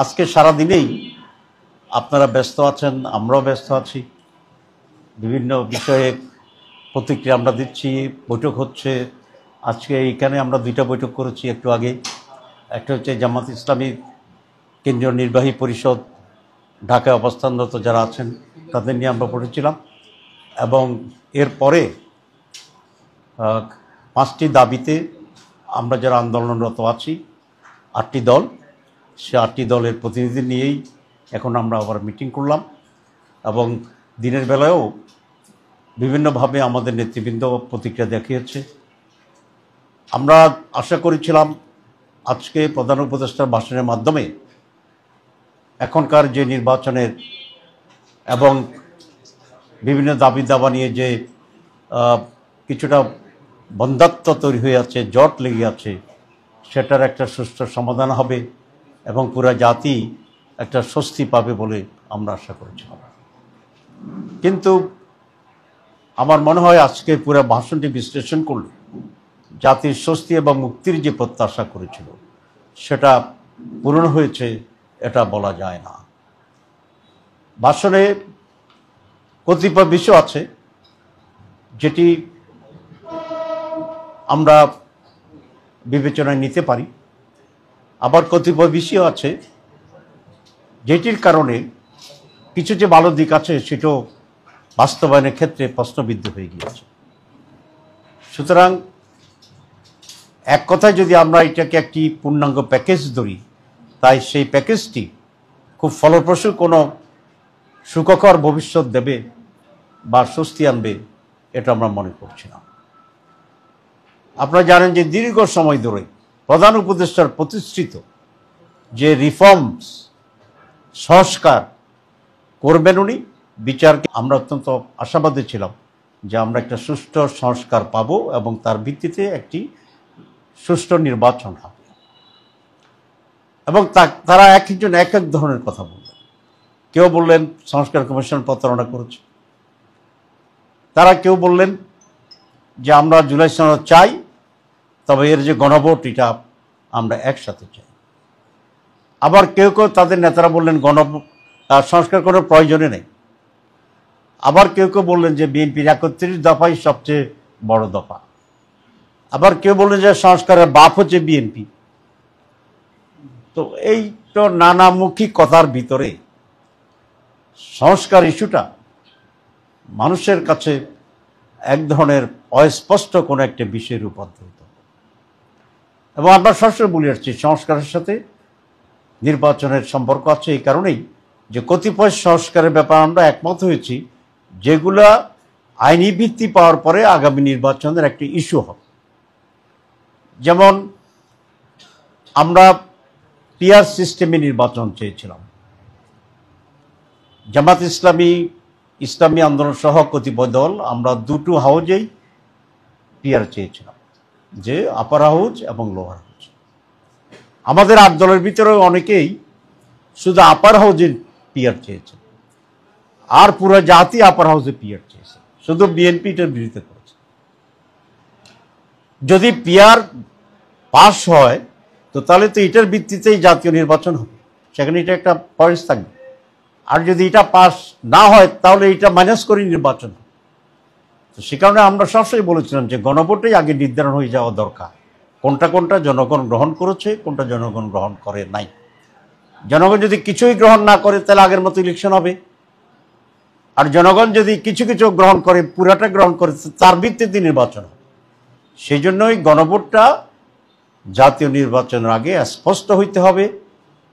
আজকে সারা দিনেই আপনারা ব্যস্ত আছেন, আমরাও ব্যস্ত আছি। বিভিন্ন বিষয়ে প্রতিক্রিয়া আমরা দিচ্ছি, বৈঠক হচ্ছে। আজকে এইখানে আমরা দুইটা বৈঠক করেছি একটু আগে। একটা হচ্ছে জামাত ইসলামী কেন্দ্রীয় নির্বাহী পরিষদ ঢাকায় অবস্থানরত যারা আছেন তাদের নিয়ে আমরা পড়েছিলাম, এবং এরপরে 5টি দাবিতে আমরা যারা আন্দোলনরত আছি 8টি দল, সে 8টি দলের প্রতিনিধি নিয়েই এখন আমরা আবার মিটিং করলাম। এবং দিনের বেলায়ও বিভিন্নভাবে আমাদের নেতৃবৃন্দ প্রতিক্রিয়া দেখিয়েছে। আমরা আশা করেছিলাম আজকে প্রধান উপদেষ্টার ভাষণের মাধ্যমে এখনকার যে নির্বাচনের এবং বিভিন্ন দাবি দাবা নিয়ে যে কিছুটা বন্ধ্যাত্ব তৈরি হয়ে আছে, জট লেগে আছে, সেটার একটা সুষ্ঠু সমাধান হবে এবং পুরা জাতি একটা স্বস্তি পাবে বলে আমরা আশা করেছিলাম। কিন্তু আমার মনে হয় আজকে পুরো ভাষণটি বিশ্লেষণ করলে জাতির স্বস্তি এবং মুক্তির যে প্রত্যাশা করেছিল সেটা পূরণ হয়েছে এটা বলা যায় না। ভাষণে কতিপয় বিষয় আছে যেটি আমরা বিবেচনায় নিতে পারি, আবার কতিপয় বিষয় আছে যেটির কারণে কিছু যে ভালো দিক আছে সেটাও বাস্তবায়নের ক্ষেত্রে প্রশ্নবিদ্ধ হয়ে গিয়েছে। সুতরাং এক কথায় যদি আমরা এটাকে একটি পূর্ণাঙ্গ প্যাকেজ ধরি, তাই সেই প্যাকেজটি খুব ফলপ্রসূ কোনো সুখকর ভবিষ্যৎ দেবে বা স্বস্তি আনবে এটা আমরা মনে করছি না। আপনারা জানেন যে দীর্ঘ সময় ধরে প্রধান উপদেষ্টার প্রতিশ্রুত যে রিফর্মস, সংস্কার করবেন উনি, বিচারকে আমরা অত্যন্ত আশাবাদী ছিলাম যে আমরা একটা সুষ্ঠু সংস্কার পাব এবং তার ভিত্তিতে একটি সুষ্ঠু নির্বাচন হবে। এবং তারা এক একজন এক এক ধরনের কথা বললেন। কেউ বললেন সংস্কার কমিশন প্রতারণা করেছে, তারা কেউ বললেন যে আমরা জুলাই সনদ চাই, তবে এর যে গণভোট এটা আমরা একসাথে চাই। আবার কেউ কেউ তাদের নেতারা বললেন সংস্কার করার প্রয়োজনে নেই। আবার কেউ কেউ বললেন যে বিএনপির 31 দফাই সবচেয়ে বড় দফা। আবার কেউ বললেন যে সংস্কারের বাপ হচ্ছে বিএনপি। তো এই তো নানামুখী কথার ভিতরে সংস্কার ইস্যুটা মানুষের কাছে এক ধরনের অস্পষ্ট কোনো একটা বিষয়ে রূপান্তরিত। এবং আমরা সবসময় বলে আসছি সংস্কারের সাথে নির্বাচনের সম্পর্ক আছে এই কারণেই যে কতিপয় সংস্কারের ব্যাপারে আমরা একমত হয়েছি যেগুলা আইনি ভিত্তি পাওয়ার পরে আগামী নির্বাচনের একটি ইস্যু হবে। যেমন আমরা পিআর সিস্টেমে নির্বাচন চেয়েছিলাম। জামাত ইসলামী আন্দোলন সহ কতিপয় দল আমরা দুটো হাউজেই পিআর চেয়েছিলাম, যে আপার হাউজ এবং লোয়ার হাউজ। আমাদের 8 দলের ভিতরে অনেকেই শুধু আপার হাউজে পিআর চেয়েছে, আর পুরো জাতি আপার হাউজে পিআর চেয়েছে, শুধু বিএনপি এটার বিরোধিতা করেছে। যদি পিআর পাস হয় তো তাহলে তো এটার ভিত্তিতেই জাতীয় নির্বাচন হবে, সেখানে এটা একটা পয়েন্ট থাকবে। আর যদি এটা পাস না হয় তাহলে এটা মাইনাস করে নির্বাচন হবে। তো সে কারণে আমরা সবসময় বলেছিলাম যে গণভোটেই আগে নির্ধারণ হয়ে যাওয়া দরকার, কোনটা জনগণ গ্রহণ করেছে, কোনটা জনগণ গ্রহণ করে নাই। জনগণ যদি কিছুই গ্রহণ না করে তাহলে আগের মতো ইলেকশন হবে, আর জনগণ যদি কিছু কিছু গ্রহণ করে, পুরাটা গ্রহণ করে, তার ভিত্তিতে নির্বাচন হবে। সেই জন্যই গণভোটটা জাতীয় নির্বাচনের আগে স্পষ্ট হইতে হবে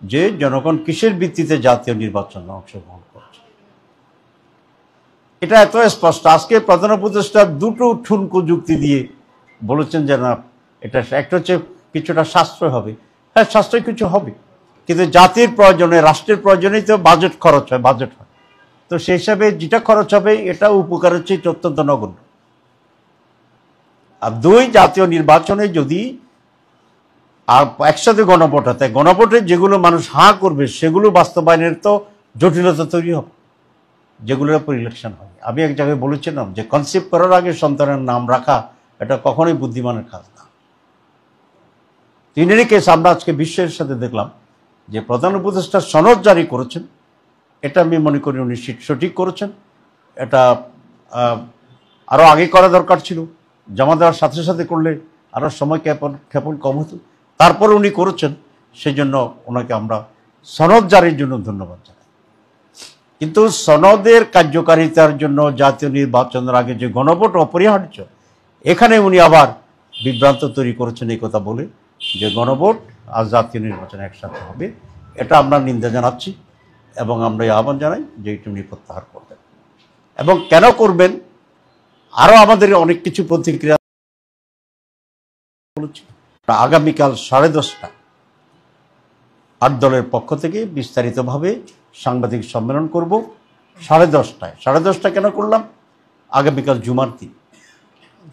যে জনগণ কিসের ভিত্তিতে জাতীয় নির্বাচনে অংশগ্রহণ করছে। এটা এত স্পষ্ট। আজকে প্রধান উপদেষ্টা দুটো ঠুনকো যুক্তি দিয়ে বলেছেন যে না, এটা একটা হচ্ছে কিছুটা সাশ্রয় হবে। হ্যাঁ, সাশ্রয় কিছু হবে, কিন্তু জাতির প্রয়োজনে, রাষ্ট্রের প্রয়োজনেই তো বাজেট খরচ হয়, বাজেট হয়। তো সেই হিসাবে যেটা খরচ হবে এটা উপকারের চেয়ে অত্যন্ত নগণ্য। আর 2, জাতীয় নির্বাচনে যদি আর একসাথে গণভোট হয়, তাই গণভোটে যেগুলো মানুষ হাঁ করবে সেগুলো বাস্তবায়নের তো জটিলতা তৈরি হবে, যেগুলোর উপর ইলেকশন হয়। আমি এক জায়গায় বলেছিলাম যে কনসেপ্ট করার আগে সন্তানের নাম রাখা এটা কখনোই বুদ্ধিমানের কাজ না। ইন এনি কেস আমরা আজকে বিশ্বের সাথে দেখলাম যে প্রধান উপদেষ্টা সনদ জারি করেছেন, এটা আমি মনে করি উনি সঠিক করেছেন। এটা আরও আগে করা দরকার ছিল, জমা দেওয়ার সাথে সাথে করলে আরও সময় ক্ষেপণ কম হতো। তারপর উনি করেছেন, সেই জন্য ওনাকে আমরা সনদ জারির জন্য ধন্যবাদ জানাই। কিন্তু সনদের কার্যকারিতার জন্য জাতীয় নির্বাচনের আগে যে গণভোট অপরিহার্য, এখানে উনি আবার বিভ্রান্ত তৈরি করেছেন এই কথা বলে যে গণভোট আর জাতীয় নির্বাচন একসাথে হবে। এটা আমরা নিন্দা জানাচ্ছি এবং আমরা আহ্বান জানাই যে এটি উনি প্রত্যাহার করবেন। এবং কেন করবেন, আরও আমাদের অনেক কিছু প্রতিক্রিয়া বলেছি। আগামীকাল 10:30টায় 8 দলের পক্ষ থেকে বিস্তারিতভাবে সাংবাদিক সম্মেলন করব 10:30টায়। 10:30টা কেন করলাম? আগামীকাল জুমার দিন,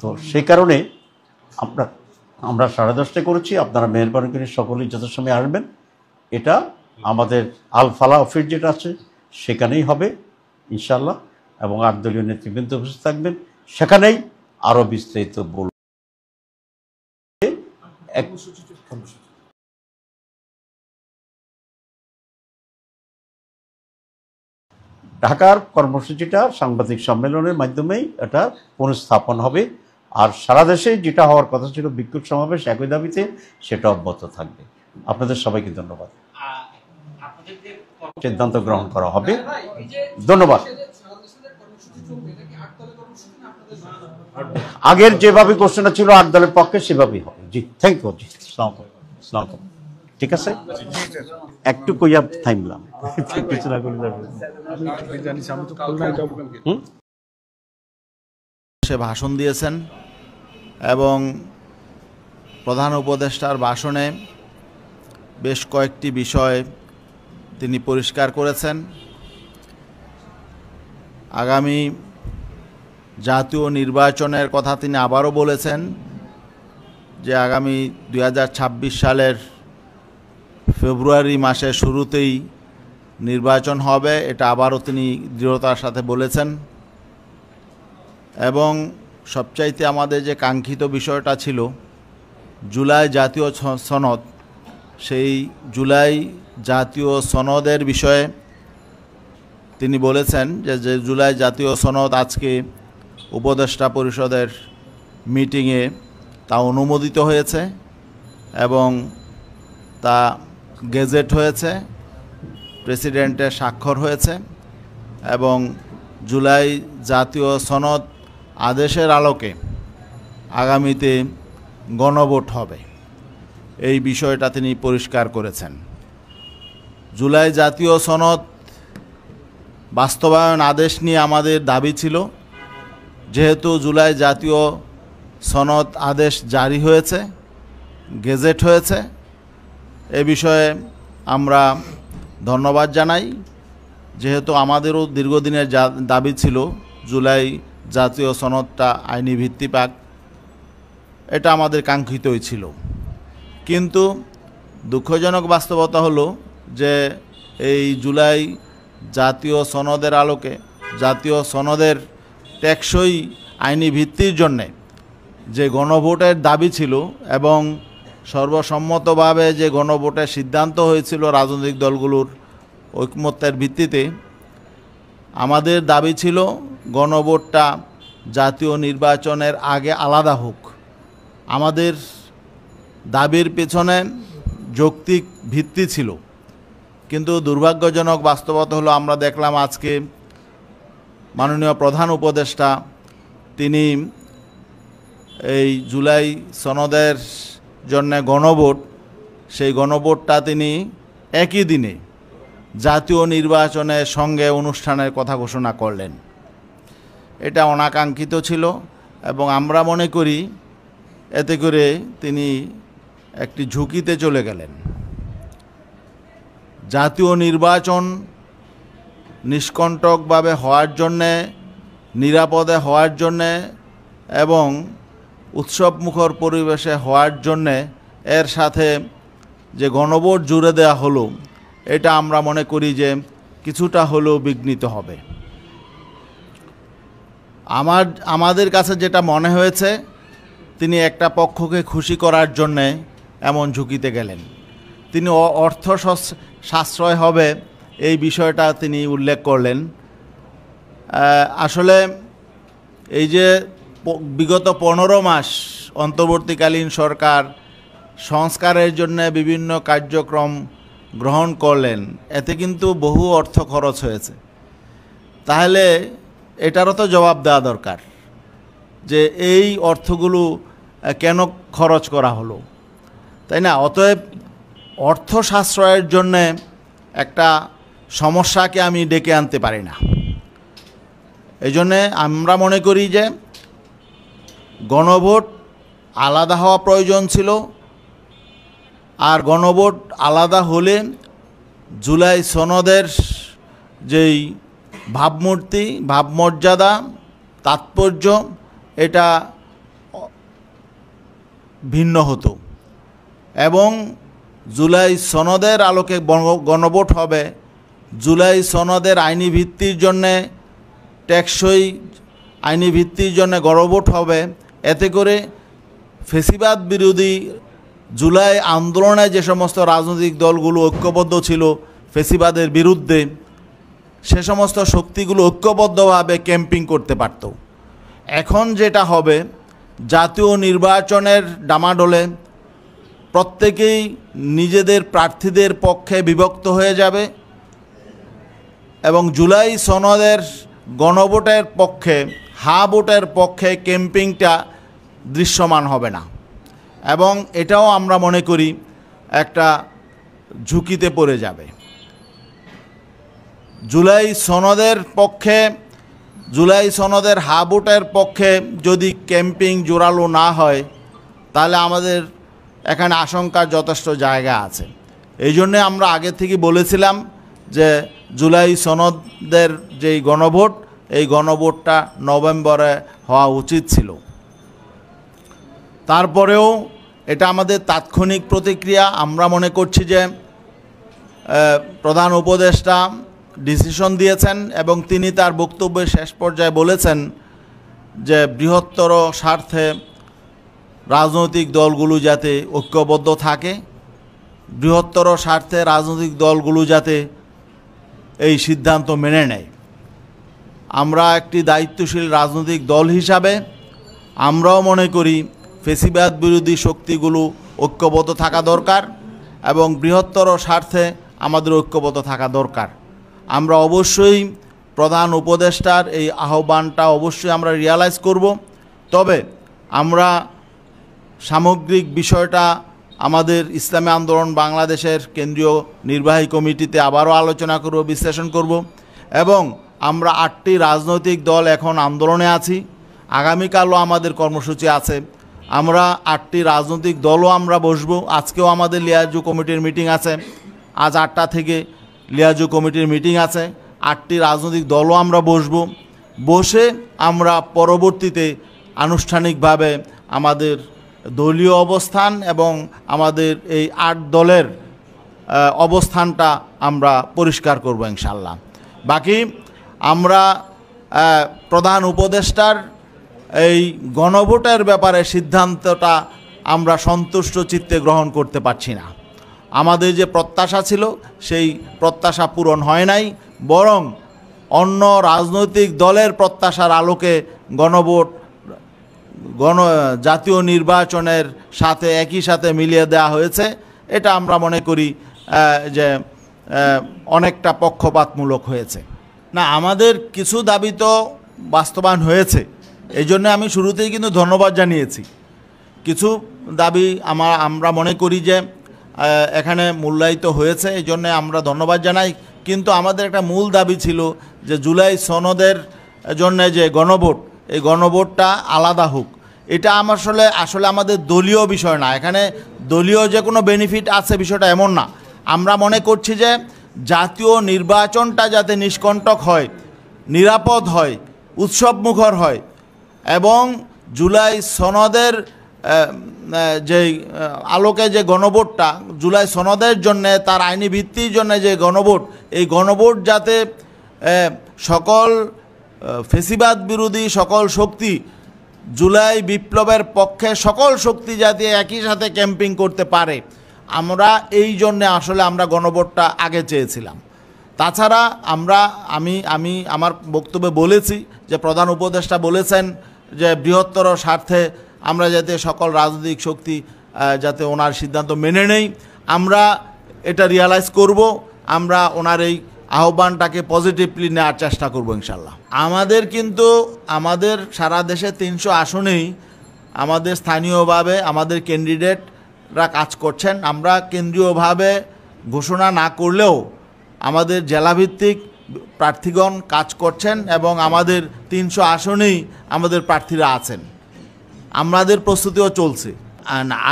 তো সেই কারণে আমরা 10:30টায় করেছি। আপনারা মেহরবানি করে সকলেই যথাসময়ে আসবেন। এটা আমাদের আল ফালাহ অফিস যেটা আছে সেখানেই হবে ইনশাল্লাহ, এবং 8 দলীয় নেতৃবৃন্দ উপস্থিত থাকবেন। সেখানেই আরও বিস্তারিত বলব। ঢাকার কর্মসূচিটা সাংবাদিক সম্মেলনের মাধ্যমেই এটা পুনঃস্থাপন হবে। আর সারা দেশে যেটা হওয়ার কথা ছিল বিক্ষোভ সমাবেশ একই দাবিতে, সেটা অব্যাহত থাকবে। আপনাদের সবাইকে ধন্যবাদ। সিদ্ধান্ত গ্রহণ করা হবে। ধন্যবাদ। আগের যেভাবে ঘোষণা ছিল 8 দলের পক্ষে সেভাবেই হবে। জি, থ্যাংক ইউ। জি, আসসালামু, ঠিক আছে। একটু কইয়া থামলাম। সে ভাষণ দিয়েছেন এবং প্রধান উপদেষ্টার ভাষণে বেশ কয়েকটি বিষয় তিনি পরিষ্কার করেছেন। আগামী জাতীয় নির্বাচনের কথা তিনি আবারও বলেছেন যে আগামী 2026 সালের ফেব্রুয়ারি মাসের শুরুতেই নির্বাচন হবে, এটা আবারও তিনি দৃঢ়তার সাথে বলেছেন। এবং সবচাইতে আমাদের যে কাঙ্ক্ষিত বিষয়টা ছিল জুলাই জাতীয় সনদ, সেই জুলাই জাতীয় সনদের বিষয়ে তিনি বলেছেন যে জুলাই জাতীয় সনদ আজকে উপদেষ্টা পরিষদের মিটিংয়ে তা অনুমোদিত হয়েছে এবং তা গেজেট হয়েছে, প্রেসিডেন্টের স্বাক্ষর হয়েছে এবং জুলাই জাতীয় সনদ আদেশের আলোকে আগামীতে গণভোট হবে, এই বিষয়টা তিনি পরিষ্কার করেছেন। জুলাই জাতীয় সনদ বাস্তবায়ন আদেশ নিয়ে আমাদের দাবি ছিল, যেহেতু জুলাই জাতীয় সনদ আদেশ জারি হয়েছে, গেজেট হয়েছে, এ বিষয়ে আমরা ধন্যবাদ জানাই। যেহেতু আমাদেরও দীর্ঘদিনের দাবি ছিল জুলাই জাতীয় সনদটা আইনি ভিত্তি পাক, এটা আমাদের কাঙ্ক্ষিতই ছিল। কিন্তু দুঃখজনক বাস্তবতা হলো যে এই জুলাই জাতীয় সনদের আলোকে, জাতীয় সনদের টেকসই আইনি ভিত্তির জন্যে যে গণভোটের দাবি ছিল এবং সর্বসম্মতভাবে যে গণভোটের সিদ্ধান্ত হয়েছিল রাজনৈতিক দলগুলোর ঐকমত্যের ভিত্তিতে, আমাদের দাবি ছিল গণভোটটা জাতীয় নির্বাচনের আগে আলাদা হোক। আমাদের দাবির পেছনে যৌক্তিক ভিত্তি ছিল, কিন্তু দুর্ভাগ্যজনক বাস্তবতা হলো আমরা দেখলাম আজকে মাননীয় প্রধান উপদেষ্টা তিনি এই জুলাই সনদের জন্য গণভোট, সেই গণভোটটা তিনি একই দিনে জাতীয় নির্বাচনের সঙ্গে অনুষ্ঠানের কথা ঘোষণা করলেন। এটা অনাকাঙ্ক্ষিত ছিল এবং আমরা মনে করি এতে করে তিনি একটি ঝুঁকিতে চলে গেলেন। জাতীয় নির্বাচন নিষ্কণ্টকভাবে হওয়ার জন্যে, নিরাপদে হওয়ার জন্যে এবং উৎসবমুখর পরিবেশে হওয়ার জন্যে এর সাথে যে গণভোট জুড়ে দেওয়া হলো, এটা আমরা মনে করি যে কিছুটা হলেও বিঘ্নিত হবে। আমাদের কাছে যেটা মনে হয়েছে তিনি একটা পক্ষকে খুশি করার জন্যে এমন ঝুঁকিতে গেলেন। তিনি অর্থ সাশ্রয় হবে এই বিষয়টা তিনি উল্লেখ করলেন। আসলে এই যে বিগত 15 মাস অন্তর্বর্তীকালীন সরকার সংস্কারের জন্য বিভিন্ন কার্যক্রম গ্রহণ করলেন, এতে কিন্তু বহু অর্থ খরচ হয়েছে। তাহলে এটারও তো জবাব দেওয়া দরকার যে এই অর্থগুলো কেন খরচ করা হলো, তাই না? অতএব অর্থ সাশ্রয়ের জন্যে একটা সমস্যাকে আমি ডেকে আনতে পারি না। এই জন্যে আমরা মনে করি যে গণভোট আলাদা হওয়া প্রয়োজন ছিল, আর গণভোট আলাদা হলে জুলাই সনদের যেই ভাবমূর্তি, ভাবমর্যাদা, তাৎপর্য এটা ভিন্ন হতো এবং জুলাই সনদের আলোকে গণভোট হবে। জুলাই সনদের আইনি ভিত্তির জন্যে, টেকসই আইনি ভিত্তির জন্য গণভোট হবে। এতে করে ফেসিবাদ বিরোধী জুলাই আন্দোলনে যে সমস্ত রাজনৈতিক দলগুলো ঐক্যবদ্ধ ছিল ফেসিবাদের বিরুদ্ধে, সে সমস্ত শক্তিগুলো ঐক্যবদ্ধভাবে ক্যাম্পিং করতে পারত। এখন যেটা হবে, জাতীয় নির্বাচনের ডামাডোলে প্রত্যেকেই নিজেদের প্রার্থীদের পক্ষে বিভক্ত হয়ে যাবে এবং জুলাই সনদের গণভোটের পক্ষে, হা ভোটের পক্ষে ক্যাম্পিংটা দৃশ্যমান হবে না এবং এটাও আমরা মনে করি একটা ঝুঁকিতে পড়ে যাবে। জুলাই সনদের পক্ষে, জুলাই সনদের হা ভোটের পক্ষে যদি ক্যাম্পিং জোরালো না হয়, তাহলে আমাদের এখানে আশঙ্কার যথেষ্ট জায়গা আছে। এই জন্যে আমরা আগে থেকে বলেছিলাম যে জুলাই সনদের যেই গণভোট, এই গণভোটটা নভেম্বরে হওয়া উচিত ছিল। তারপরেও এটা আমাদের তাৎক্ষণিক প্রতিক্রিয়া। আমরা মনে করছি যে প্রধান উপদেষ্টা ডিসিশন দিয়েছেন এবং তিনি তার বক্তব্যের শেষ পর্যায়ে বলেছেন যে বৃহত্তর স্বার্থে রাজনৈতিক দলগুলো যাতে ঐক্যবদ্ধ থাকে, বৃহত্তর স্বার্থে রাজনৈতিক দলগুলো যাতে এই সিদ্ধান্ত মেনে নেয়। আমরা একটি দায়িত্বশীল রাজনৈতিক দল হিসাবে আমরাও মনে করি ফেসিবাদ বিরোধী শক্তিগুলো ঐক্যবদ্ধ থাকা দরকার এবং বৃহত্তর স্বার্থে আমাদের ঐক্যবদ্ধ থাকা দরকার। আমরা অবশ্যই প্রধান উপদেষ্টার এই আহ্বানটা অবশ্যই আমরা রিয়ালাইজ করব। তবে আমরা সামগ্রিক বিষয়টা আমাদের ইসলামী আন্দোলন বাংলাদেশের কেন্দ্রীয় নির্বাহী কমিটিতে আবারও আলোচনা করব, বিশ্লেষণ করব এবং আমরা 8টি রাজনৈতিক দল এখন আন্দোলনে আছি। আগামীকালও আমাদের কর্মসূচি আছে। আমরা 8টি রাজনৈতিক দলও আমরা বসবো। আজকেও আমাদের লিয়াজু কমিটির মিটিং আছে, আজ 8টা থেকে লিয়াজু কমিটির মিটিং আছে। 8টি রাজনৈতিক দলও আমরা বসবো। বসে আমরা পরবর্তীতে আনুষ্ঠানিকভাবে আমাদের দলীয় অবস্থান এবং আমাদের এই 8 দলের অবস্থানটা আমরা পরিষ্কার করব ইনশাআল্লাহ। বাকি আমরা প্রধান উপদেষ্টার এই গণভোটের ব্যাপারে সিদ্ধান্তটা আমরা সন্তুষ্ট চিত্তে গ্রহণ করতে পারছি না। আমাদের যে প্রত্যাশা ছিল সেই প্রত্যাশা পূরণ হয় নাই, বরং অন্য রাজনৈতিক দলের প্রত্যাশার আলোকে গণভোট জাতীয় নির্বাচনের সাথে একই সাথে মিলিয়ে দেওয়া হয়েছে। এটা আমরা মনে করি যে অনেকটা পক্ষপাতমূলক হয়েছে। না, আমাদের কিছু দাবি তো বাস্তবায়ন হয়েছে, এই জন্য আমি শুরুতেই কিন্তু ধন্যবাদ জানিয়েছি। কিছু দাবি আমরা মনে করি যে এখানে মূল্যায়িত হয়েছে, এই জন্য আমরা ধন্যবাদ জানাই। কিন্তু আমাদের একটা মূল দাবি ছিল যে জুলাই সনদের জন্য যে গণভোট, এই গণভোটটা আলাদা হোক। এটা আসলে আমাদের দলীয় বিষয় না, এখানে দলীয় যে কোনো বেনিফিট আছে বিষয়টা এমন না। আমরা মনে করছি যে জাতীয় নির্বাচনটা যাতে নিষ্কণ্টক হয়, নিরাপদ হয়, উৎসবমুখর হয় এবং জুলাই সনদের যে আলোকে যে গণভোটটা, জুলাই সনদের জন্যে, তার আইনি ভিত্তির জন্য যে গণভোট, এই গণভোট যাতে সকল ফেসিবাদ বিরোধী সকল শক্তি, জুলাই বিপ্লবের পক্ষে সকল শক্তি যাতে একই সাথে ক্যাম্পিং করতে পারে, আমরা এই জন্যে আসলে আমরা গণভোটটা আগে চেয়েছিলাম। তাছাড়া আমি আমার বক্তব্যে বলেছি যে প্রধান উপদেষ্টা বলেছেন যে বৃহত্তর স্বার্থে আমরা যাতে সকল রাজনৈতিক শক্তি যাতে ওনার সিদ্ধান্ত মেনে নেই, আমরা এটা রিয়ালাইজ করব, আমরা ওনার এই আহ্বানটাকে পজিটিভলি নেওয়ার চেষ্টা করব ইনশাল্লাহ। আমাদের সারা দেশে 300 আসনেই আমাদের স্থানীয়ভাবে আমাদের ক্যান্ডিডেটরা কাজ করছেন। আমরা কেন্দ্রীয়ভাবে ঘোষণা না করলেও আমাদের জেলাভিত্তিক প্রার্থীগণ কাজ করছেন এবং আমাদের 300 আসনেই আমাদের প্রার্থীরা আছেন। আমাদের প্রস্তুতিও চলছে।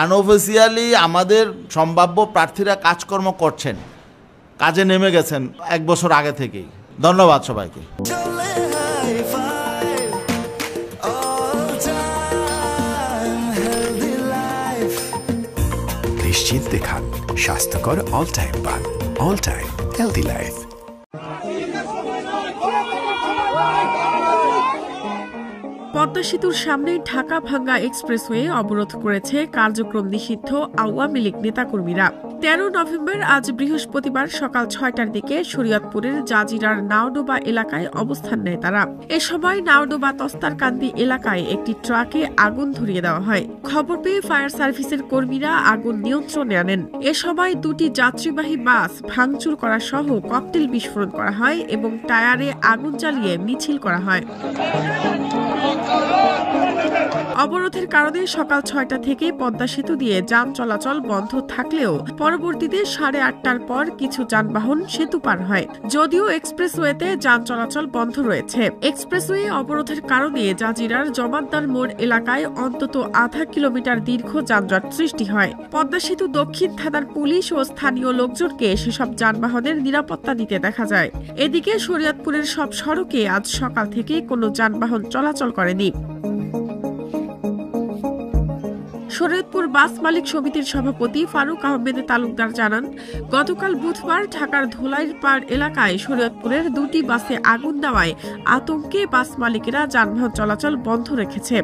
আনঅফিসিয়ালি আমাদের সম্ভাব্য প্রার্থীরা কাজকর্ম করছেন, কাজে নেমে গেছেন 1 বছর আগে থেকেই। ধন্যবাদ সবাইকে। নিশ্চিন্তে খান, স্বাস্থ্যকর অল টাইম পান। All time healthy life. Padma সেতুর সামনে ঢাকা ভাঙ্গা এক্সপ্রেসওয়ে অবরোধ করেছে কার্যক্রম নিষিদ্ধ আওয়ামী লীগ নেতাকর্মীরা। 13 নভেম্বর আজ বৃহস্পতিবার সকাল 6টার দিকে শরীয়তপুরের জাজিরার নাওডোবা এলাকায় অবস্থান নেয় তারা। এ সময় নাওডোবা তস্তারকান্দি এলাকায় একটি ট্রাকে আগুন ধরিয়ে দেওয়া হয়। খবর পেয়ে ফায়ার সার্ভিসের কর্মীরা আগুন নিয়ন্ত্রণে আনেন। এ সময় 2টি যাত্রীবাহী বাস ভাঙচুর করা সহ ককটেল বিস্ফোরণ করা হয় এবং টায়ারে আগুন জ্বালিয়ে মিছিল করা হয়। অবরোধের কারণে সকাল 6টা থেকে পদ্মা সেতু দিয়ে যান চলাচল বন্ধ থাকলেও পরবর্তীতে 8:30টার পর কিছু যানবাহন সেতু পার হয়। যদিও এক্সপ্রেসওয়েতে যান চলাচল বন্ধ রয়েছে। এক্সপ্রেসওয়ে অবরোধের কারণে জাজিরার জমাদ্দার মোড় এলাকায় অন্তত আধা কিলোমিটার দীর্ঘ যানজট সৃষ্টি হয়। পদ্মা সেতু দক্ষিণ থানার পুলিশ ও স্থানীয় লোকজনকে সেসব যানবাহনের নিরাপত্তা দিতে দেখা যায়। এদিকে শরীয়তপুরের সব সড়কে আজ সকাল থেকে কোনো যানবাহন চলাচল করেনি। শরীয়তপুর বাস মালিক সমিতির সভাপতি ফারুক আহমেদ তালুকদার জানান, গতকাল বুধবার ঢাকার ধোলাইরপাড় এলাকায় শরীয়তপুরের 2টি বাসে আগুন দেওয়ায় আতঙ্কে বাস মালিকেরা যানবাহন চলাচল বন্ধ রেখেছে।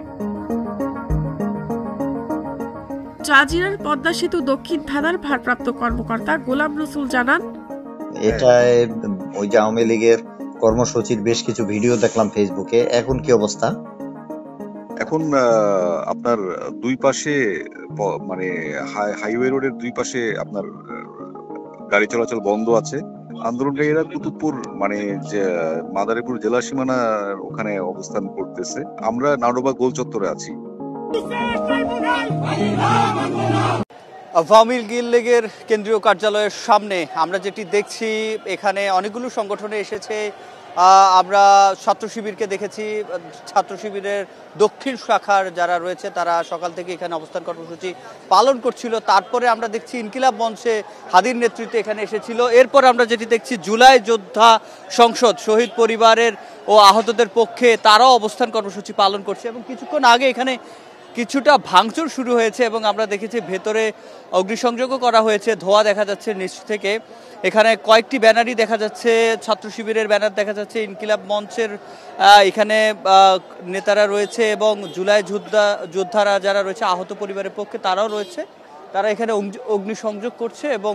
জাজিরার পদ্মা সেতু দক্ষিণ থানার ভারপ্রাপ্ত কর্মকর্তা গোলাম রসুল জানান, এটা ওই যে আওয়ামী লীগের কর্মসূচির বেশ কিছু ভিডিও দেখলাম ফেসবুকে। এখন কি অবস্থা? এখন আপনার দুই পাশে মানে হাইওয়ে রোডের দুই পাশে আপনার গাড়ি চলাচল বন্ধ আছে। আন্দোলনকারীরা কুতুবপুর মানে যে মাদারীপুর জেলা সীমানার ওখানে অবস্থান করতেছে। আমরা নাওডোবা গোল চত্বরে আছি। আওয়ামী লীগের কেন্দ্রীয় কার্যালয়ের সামনে আমরা যেটি দেখছি, এখানে অনেকগুলো সংগঠনে এসেছে। আমরা ছাত্র শিবিরকে দেখেছি। ছাত্র শিবিরের দক্ষিণ শাখার যারা রয়েছে তারা সকাল থেকে এখানে অবস্থান কর্মসূচি পালন করছিল। তারপরে আমরা দেখছি ইনকিলাব মঞ্চে হাদির নেতৃত্বে এখানে এসেছিল। এরপর আমরা যেটি দেখছি জুলাই যোদ্ধা সংসদ শহীদ পরিবারের ও আহতদের পক্ষে তারাও অবস্থান কর্মসূচি পালন করছে এবং কিছুক্ষণ আগে এখানে কিছুটা ভাঙচুর শুরু হয়েছে এবং আমরা দেখেছি ভেতরে অগ্নিসংযোগও করা হয়েছে। ধোঁয়া দেখা যাচ্ছে নিচ থেকে। এখানে কয়েকটি ব্যানারই দেখা যাচ্ছে, ছাত্র শিবিরের ব্যানার দেখা যাচ্ছে, ইনকিলাব মঞ্চের এখানে নেতারা রয়েছে এবং জুলাই যোদ্ধারা যারা রয়েছে আহত পরিবারের পক্ষে তারাও রয়েছে। তারা এখানে অগ্নিসংযোগ করছে এবং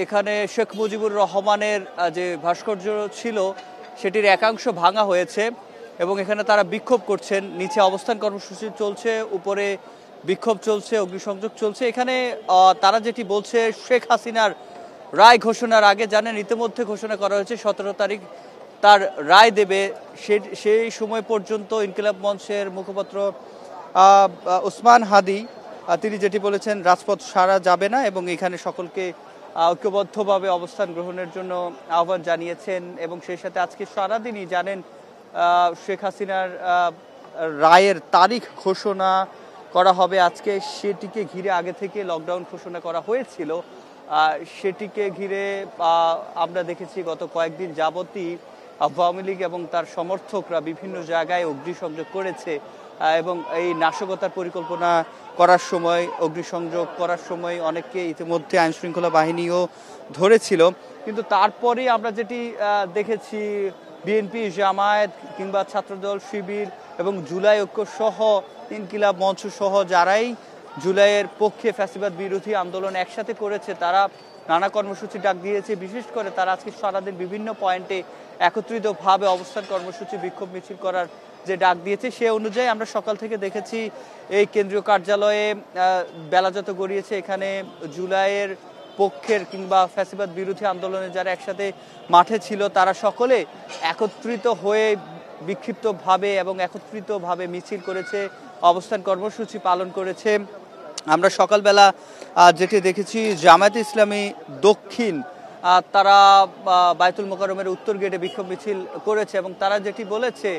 এখানে শেখ মুজিবুর রহমানের যে ভাস্কর্য ছিল সেটির একাংশ ভাঙা হয়েছে এবং এখানে তারা বিক্ষোভ করছেন। নিচে অবস্থান কর্মসূচি চলছে, উপরে বিক্ষোভ চলছে, অগ্নিসংযোগ চলছে। এখানে তারা যেটি বলছে, শেখ হাসিনার রায় ঘোষণার আগে জানেন ইতিমধ্যে ঘোষণা করা হয়েছে 17 তারিখ তার রায় দেবে। সেই সময় পর্যন্ত ইনকিলাব মঞ্চের মুখপাত্র ওসমান হাদি তিনি যেটি বলেছেন, রাজপথ সারা যাবে না এবং এখানে সকলকে ঐক্যবদ্ধভাবে অবস্থান গ্রহণের জন্য আহ্বান জানিয়েছেন। এবং সেই সাথে আজকে সারাদিনই জানেন শেখ হাসিনার রায়ের তারিখ ঘোষণা করা হবে আজকে। সেটিকে ঘিরে আগে থেকে লকডাউন ঘোষণা করা হয়েছিল। সেটিকে ঘিরে আমরা দেখেছি গত কয়েকদিন যাবতই আওয়ামী লীগ এবং তার সমর্থকরা বিভিন্ন জায়গায় অগ্নিসংযোগ করেছে এবং এই নাশকতার পরিকল্পনা করার সময়, অগ্নিসংযোগ করার সময় অনেককে ইতিমধ্যে আইনশৃঙ্খলা বাহিনীও ধরেছিল। কিন্তু তারপরে আমরা যেটি দেখেছি, বিএনপি, জামায়াত কিংবা ছাত্রদল, শিবির এবং জুলাই ঐক্য সহ ইনকিলাব মঞ্চ সহ যারাই জুলাইয়ের পক্ষে ফ্যাসিবাদ বিরোধী আন্দোলন একসাথে করেছে, তারা নানা কর্মসূচি ডাক দিয়েছে। বিশেষ করে তারা আজকে সারাদিন বিভিন্ন পয়েন্টে একত্রিতভাবে অবস্থান কর্মসূচি, বিক্ষোভ মিছিল করার যে ডাক দিয়েছে, সে অনুযায়ী আমরা সকাল থেকে দেখেছি এই কেন্দ্রীয় কার্যালয়ে বেলা যত গড়িয়েছে এখানে জুলাইয়ের পক্ষের কিংবা ফ্যাসিবাদ বিরোধী আন্দোলনে যারা একসাথে মাঠে ছিল তারা সকলে একত্রিত হয়ে বিক্ষিপ্তভাবে এবং একত্রিতভাবে মিছিল করেছে, অবস্থান কর্মসূচি পালন করেছে। আমরা সকালবেলা যেটি দেখেছি জামায়াতে ইসলামী দক্ষিণ তারা বায়তুল মোকাররমের উত্তর গেটে বিক্ষোভ মিছিল করেছে এবং তারা যেটি বলেছে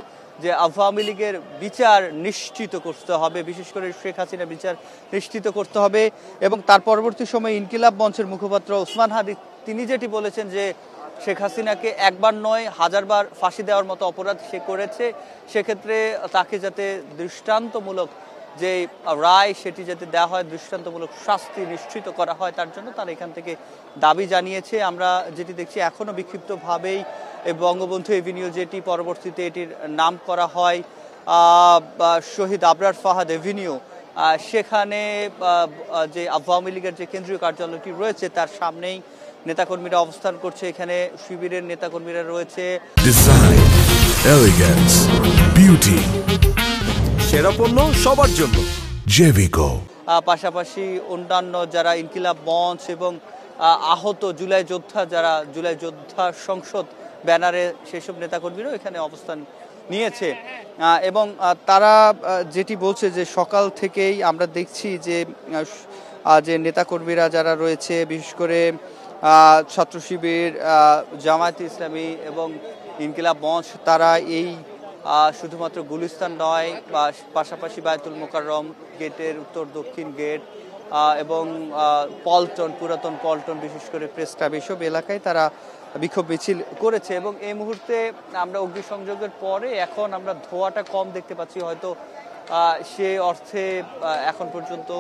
যে আওয়ামী লীগের বিচার নিশ্চিত করতে হবে, বিশেষ করে শেখ হাসিনার বিচার নিশ্চিত করতে হবে। এবং তার পরবর্তী সময়ে ইনকিলাব মঞ্চের মুখপাত্র ওসমান হাদি তিনি যেটি বলেছেন যে শেখ হাসিনাকে একবার নয় হাজারবার ফাঁসি দেওয়ার মতো অপরাধ সে করেছে, সেক্ষেত্রে তাকে যাতে দৃষ্টান্তমূলক যে রায় সেটি যাতে দেওয়া হয়, দৃষ্টান্তমূলক শাস্তি নিশ্চিত করা হয়, তার জন্য তারা এখান থেকে দাবি জানিয়েছে। আমরা যেটি দেখছি এখনো বিক্ষিপ্তভাবেই বঙ্গবন্ধু এভিনিউ, যেটি পরবর্তীতে এটির নাম করা হয় শহীদ আবরার ফাহাদ এভিনিউ, সেখানে যে আওয়ামী লীগের যে কেন্দ্রীয় কার্যালয়টি রয়েছে তার সামনেই নেতাকর্মীরা অবস্থান করছে। এখানে শিবিরের নেতাকর্মীরা রয়েছে। ডিজাইন, এলিগেন্স, বিউটি, সেরা পণ্য সবার জন্য জেভিকো। পাশাপাশি অন্যান্য যারা ইনকিলাব মঞ্চ এবং আহত জুলাই যোদ্ধা, যারা জুলাই যোদ্ধা সংসদ ব্যানারে সেসব নেতাকর্মীরাও এখানে অবস্থান নিয়েছে। এবং তারা যেটি বলছে যে সকাল থেকেই আমরা দেখছি যে নেতাকর্মীরা যারা রয়েছে, বিশেষ করে ছাত্র শিবির, জামায়াতে ইসলামী এবং ইনকিলাব মঞ্চ, তারা এই শুধুমাত্র গুলিস্তান নয়, পাশাপাশি বায়তুল মোকাররম গেটের উত্তর দক্ষিণ গেট এবং পল্টন, পুরাতন পল্টন, বিশেষ করে প্রেস ক্লাব, এসব এলাকায় তারা বিক্ষোভ মিছিল করেছে। এবং এই মুহূর্তে আমরা অগ্নিসংযোগের পরে এখন আমরা ধোঁয়াটা কম দেখতে পাচ্ছি, হয়তো সে অর্থে এখন পর্যন্ত